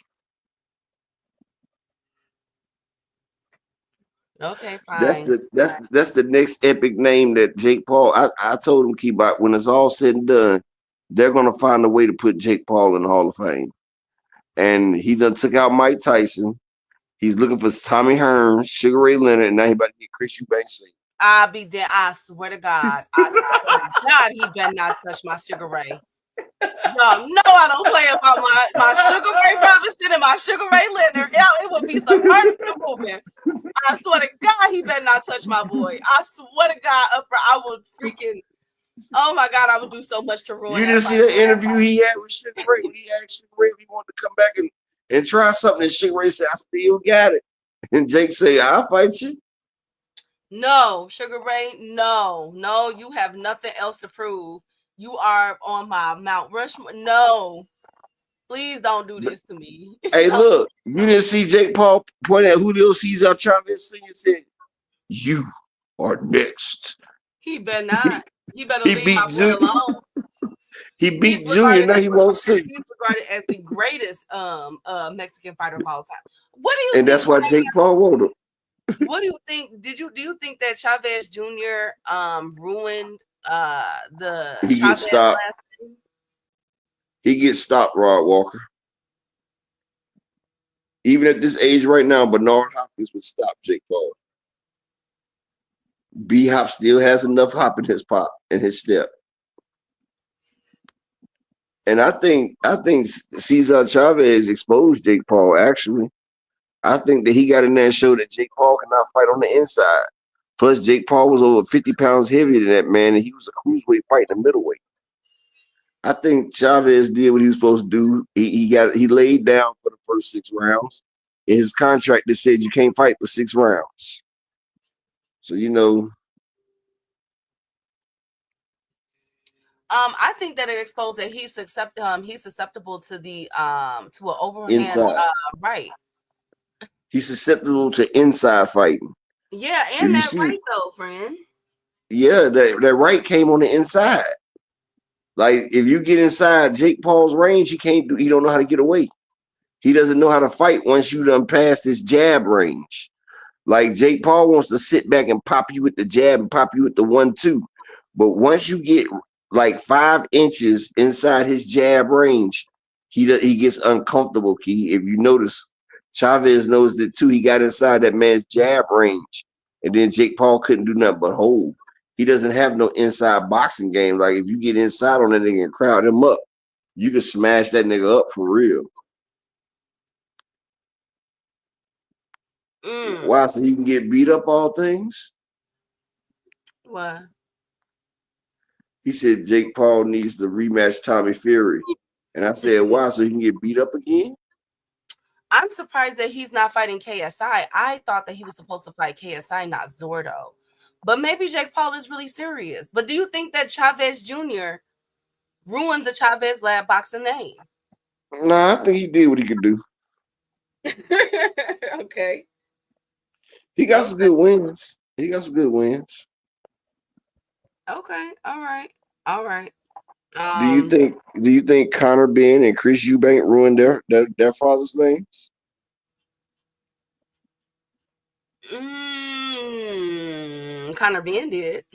S7: Okay, fine.
S6: That's the next epic name that Jake Paul. I told him keep out when it's all said and done, they're gonna find a way to put Jake Paul in the Hall of Fame. And he done took out Mike Tyson. He's looking for Tommy Hearns, Sugar Ray Leonard, and now he about to get Chris Eubank Sr.
S7: I'll be dead. I swear to God. I swear to God, he better not touch my Sugar Ray. Y'all know I don't play about my Sugar Ray Robinson and my Sugar Ray Leonard. It would be some furniture moving. I swear to God, he better not touch my boy. I swear to God, I would freaking. Oh my God, I would do so much to ruin.
S6: You
S7: that
S6: didn't see
S7: fight.
S6: the interview he had with Sugar Ray when he asked Sugar Ray if he wanted to come back and try something, and Sugar Ray said, "I still got it," and Jake say, "I'll fight you."
S7: No, Sugar Ray, no, you have nothing else to prove. You are on my Mount Rushmore. No, please don't do this to me.
S6: Hey, look, you didn't see Jake Paul point at Julio Cesar Chavez and said, "You are next."
S7: He better not. He better
S6: He
S7: leave
S6: beat
S7: my boy
S6: Junior.
S7: alone.
S6: He beat Junior. Now he won't see.
S7: He's regarded as the greatest Mexican fighter of all time. What do you
S6: And
S7: think?
S6: that's why Jake Paul won him.
S7: What do you think? Do you think that Chavez Jr. Ruined the
S6: He
S7: Chavez
S6: gets stopped.
S7: last name?
S6: He gets stopped, Rod Walker. Even at this age right now, Bernard Hopkins would stop Jake Paul. B Hop still has enough hop in his pop and his step. And I think Cesar Chavez exposed Jake Paul, actually. I think that he got in there and showed that Jake Paul cannot fight on the inside. Plus, Jake Paul was over 50 pounds heavier than that man, and he was a cruiserweight fighting a middleweight. I think Chavez did what he was supposed to do. He laid down for the first 6 rounds. In his contract, that said you can't fight for 6 rounds. So
S7: I think that it exposed that he's susceptible to the to an overhand
S6: inside.
S7: right.
S6: He's susceptible to inside fighting.
S7: Yeah, and that right though, friend.
S6: Yeah, that right came on the inside. Like if you get inside Jake Paul's range, he don't know how to get away. He doesn't know how to fight once you done past this jab range. Like Jake Paul wants to sit back and pop you with the jab and pop you with the 1-2. But once you get like 5 inches inside his jab range, he gets uncomfortable, Key. If you notice, Chavez knows that too. He got inside that man's jab range. And then Jake Paul couldn't do nothing but hold. He doesn't have no inside boxing game. Like if you get inside on that nigga and crowd him up, you can smash that nigga up for real. Why? So he can get beat up all things?
S7: What?
S6: He said Jake Paul needs to rematch Tommy Fury. And I said, why? So he can get beat up again?
S7: I'm surprised that he's not fighting KSI. I thought that he was supposed to fight KSI, not Zordo. But maybe Jake Paul is really serious. But do you think that Chavez Jr. ruined the Chavez Lab boxing name?
S6: Nah, I think he did what he could do.
S7: Okay.
S6: He got some good wins.
S7: Okay. All right.
S6: Do you think Conor Ben and Chris Eubank ruined their father's names?
S7: Conor Ben did.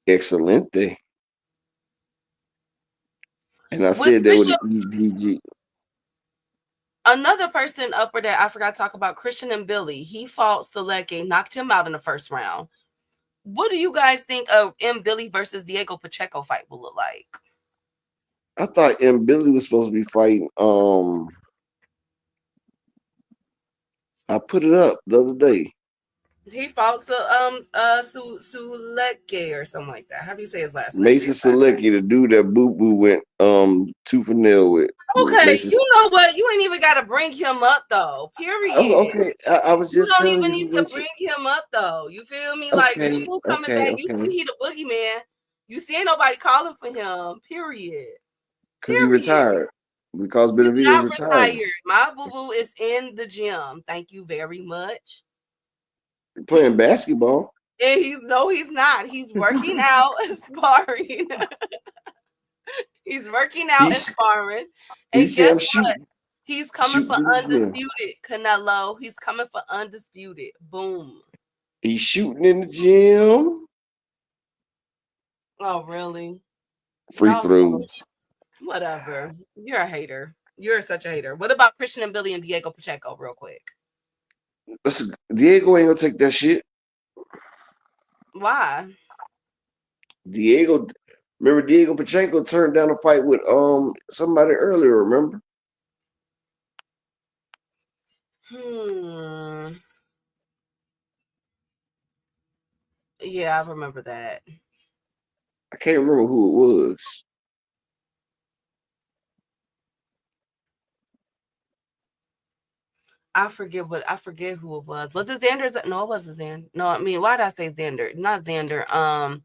S6: Excelente. And I said that with EGG.
S7: Another person upper that I forgot to talk about, Christian and Billy. He fought Seleke, knocked him out in the first round. What do you guys think of M. Billy versus Diego Pacheco fight will look like?
S6: I thought M. Billy was supposed to be fighting. I put it up the other day.
S7: He fought Seleke or something like that. How do you say his last name?
S6: Mason Seleke, the dude that Boo Boo went 2-for-0 with.
S7: Okay, you know what? You ain't even got to bring him up though. Period.
S6: Oh, okay, I was just.
S7: You don't even need to bring him up though. You feel me? Like people coming back. You see, he the boogeyman. You see, ain't nobody calling for him. Period.
S6: Because he retired. Because Benavidez retired.
S7: My boo boo is in the gym. Thank you very much.
S6: Playing basketball.
S7: And he's not. He's working out and sparring. He's working out and sparring. And guess what? He's coming for undisputed, Canelo. He's coming for undisputed. Boom.
S6: He's shooting in the gym.
S7: Oh, really?
S6: Free throws.
S7: Whatever. You're a hater. You're such a hater. What about Christian and Billy and Diego Pacheco, real quick?
S6: Listen, Diego ain't gonna take that shit.
S7: Why?
S6: Diego, remember Diego Pachenko turned down a fight with somebody earlier, remember?
S7: Yeah, I remember that.
S6: I can't remember who it was.
S7: I forget who it was. Was it Xander? No, it wasn't Xander. No, I mean, why did I say Xander? Not Xander.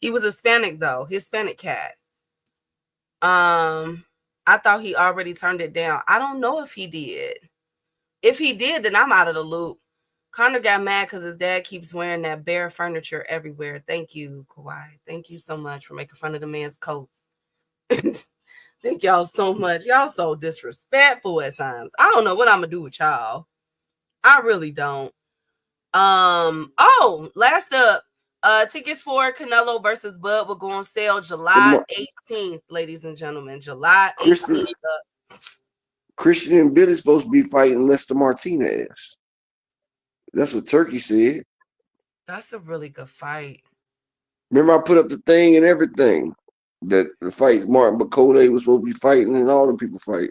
S7: He was Hispanic though. Hispanic cat. I thought he already turned it down. I don't know if he did. If he did, then I'm out of the loop. Connor got mad because his dad keeps wearing that bear furniture everywhere. Thank you, Kawhi. Thank you so much for making fun of the man's coat. Thank y'all so much. Y'all so disrespectful at times. I don't know what I'm gonna do with y'all. I really don't. Last up, tickets for Canelo versus Bud will go on sale July 18th, ladies and gentlemen. July 18th.
S6: Christian and Billy's supposed to be fighting Lester Martinez. That's what Turkey said.
S7: That's a really good fight.
S6: Remember, I put up the thing and everything that the fights Martin Bacole was supposed to be fighting and all the people fighting.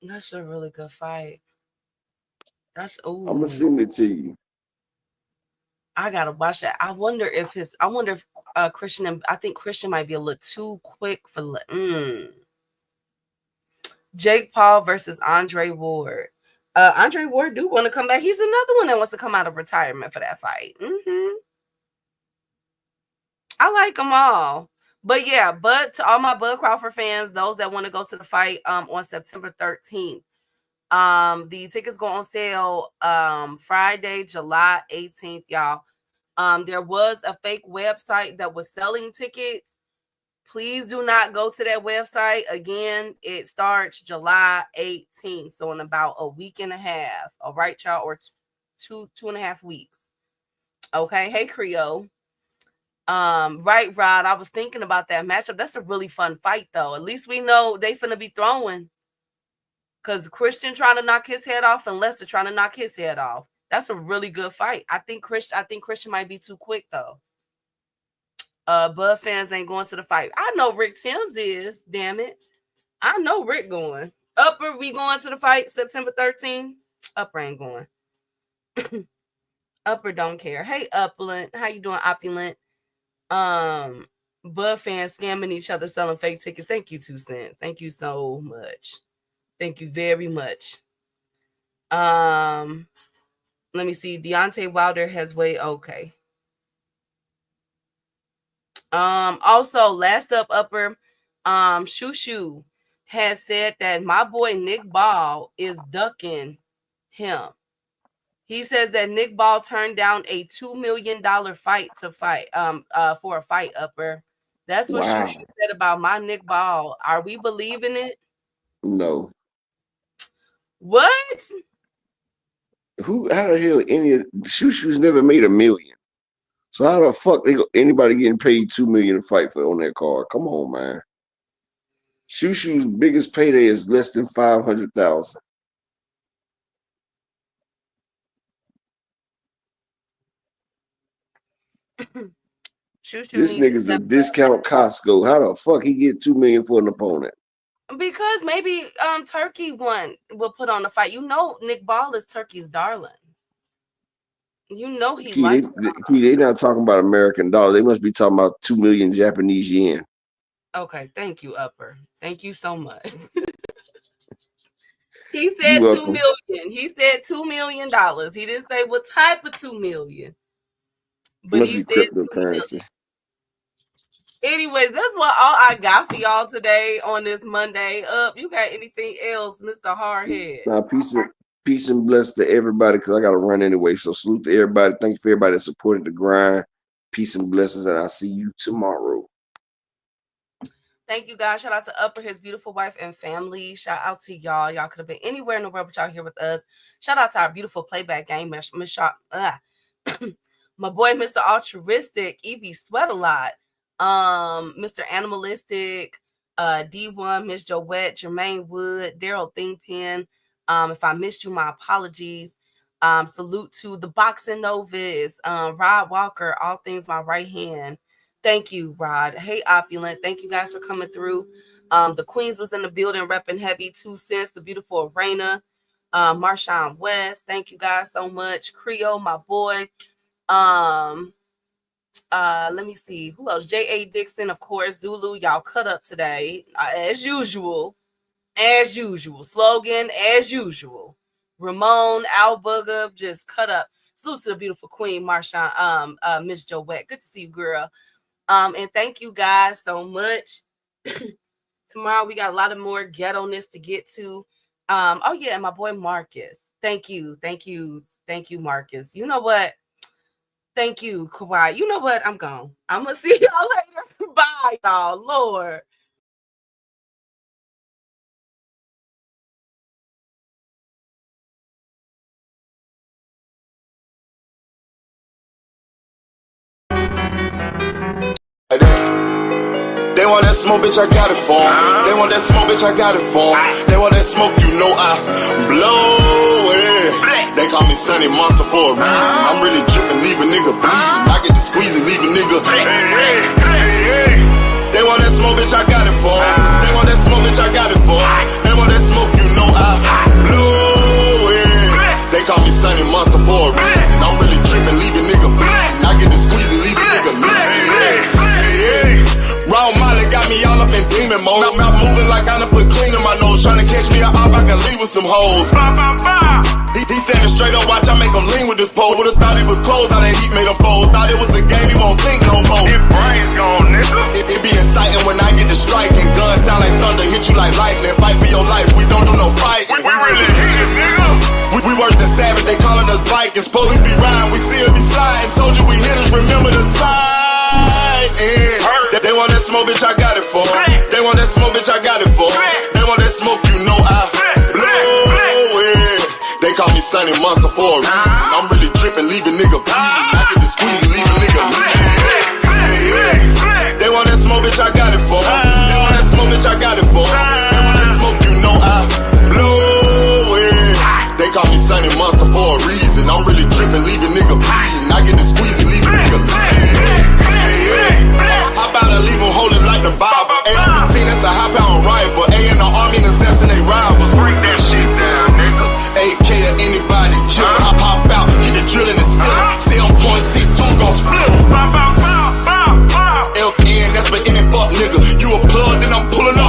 S7: That's a really good fight.
S6: I'm gonna send it to you.
S7: I gotta watch that. I wonder if Christian and I think Christian might be a little too quick for Jake Paul versus Andre Ward. Andre Ward do want to come back. He's another one that wants to come out of retirement for that fight. I like them all. But yeah, but to all my Bud Crawford fans, those that want to go to the fight on September 13th, the tickets go on sale Friday, July 18th, y'all. There was a fake website that was selling tickets. Please do not go to that website. Again, it starts July 18th. So in about a week and a half. All right, y'all, or two and a half weeks. Okay. Hey, Creole. Right, Rod. I was thinking about that matchup. That's a really fun fight, though. At least we know they finna be throwing. Because Christian trying to knock his head off and Lester trying to knock his head off. That's a really good fight. I think Christian might be too quick, though. Bud fans ain't going to the fight. I know Rick Timms is, damn it. I know Rick going. Upper, we going to the fight September 13th. Upper ain't going. Upper don't care. Hey, Upland. How you doing, Opulent? Bud fans scamming each other, selling fake tickets. Thank you, 2 cents. Thank you so much. Thank you very much. Let me see. Deontay Wilder has way okay. Also, last up, Upper, Shushu has said that my boy Nick Ball is ducking him. He says that Nick Ball turned down a $2 million fight to fight for a fight, Upper. That's what Shushu said about my Nick Ball. Are we believing it?
S6: No.
S7: What?
S6: How the hell Shushu's never made $1 million? So how the fuck anybody getting paid $2 million to fight for on that card? Come on, man. Shushu's biggest payday is less than $500,000. This nigga's a discount Costco. How the fuck he get $2 million for an opponent?
S7: Because maybe Turkey will put on the fight. You know, Nick Ball is Turkey's darling. You know he likes
S6: they not talking about American dollars. They must be talking about 2 million Japanese yen.
S7: Okay, thank you, Upper. Thank you so much. He said $2 million. He said $2 million. He didn't say what type of $2 million. But
S6: must
S7: he
S6: be
S7: said
S6: cryptocurrency.
S7: Anyways, that's what all I got for y'all today on this Monday. You got anything else, Mr. Hardhead?
S6: Nah, peace and bless to everybody, because I got to run anyway. So salute to everybody. Thank you for everybody that supported the grind. Peace and blessings, and I'll see you tomorrow.
S7: Thank you, guys. Shout out to Upper, his beautiful wife and family. Shout out to y'all. Y'all could have been anywhere in the world, but y'all here with us. Shout out to our beautiful playback game, my boy, Mr. Altruistic, EB Sweat a lot. Mr. Animalistic, D1, Miss Joette, Jermaine Wood, Daryl Thingpen. If I missed you, my apologies. Salute to the Boxing Novice, Rod Walker, all things my right hand. Thank you, Rod. Hey, Opulent. Thank you guys for coming through. The Queens was in the building repping heavy. 2 Cents, the beautiful Arena. Marshawn West. Thank you guys so much. Creole, my boy. Let me see. Who else? J.A. Dixon, of course. Zulu, y'all cut up today. As usual. As usual. Slogan, as usual. Ramon, Al Booger, just cut up. Salute to the beautiful Queen, Marshawn, Miss Joette. Good to see you, girl. And thank you guys so much. Tomorrow we got a lot of more ghetto-ness to get to. Oh yeah, and my boy Marcus. Thank you, Marcus. You know what? Thank you, Kawhi. You know what? I'm gone. I'm gonna see y'all later. Bye, y'all. Lord.
S4: They want that smoke, bitch, I got it for 'em. They want that smoke, bitch, I got it for 'em. They want that smoke, you know I blow it. They call me Sunny Monster for a reason. I'm really drippin', leave a nigga bleeding. I get the squeeze and leave a nigga. They want that smoke, bitch, I got it for 'em. They want that smoke, bitch, I got it for 'em. They want that smoke, you know I blow it. They call me Sunny Monster for a reason. I'm really drippin', leave a nigga bleeding. I get the squeeze and leave a nigga bleeding. Raw Molly got me all up in demon mode. Mouth moving like I done put clean in my nose. Tryna catch me a op, I can leave with some hoes. He standing straight up, watch I make him lean with this pole. Would've thought he was closed, how that heat made him fold. Thought it was a game, he won't think no more.
S5: His brain's gone, nigga.
S4: It be exciting when I get to striking. Guns sound like thunder, hit you like lightning. Fight for your life, we don't do no fighting.
S5: We really hit it, nigga.
S4: We worse than savage, they calling us Vikings. Police be riding, we still be sliding. Told you we hitters, remember the time. They want that smoke, bitch, I got it for 'em. They want that smoke, bitch, I got it for 'em. They want that smoke, you know I blow it. They call me Sunny Monster for a reason. I'm really drippin', leave a nigga bleeding. I get the squeeze and leave a nigga bleeding.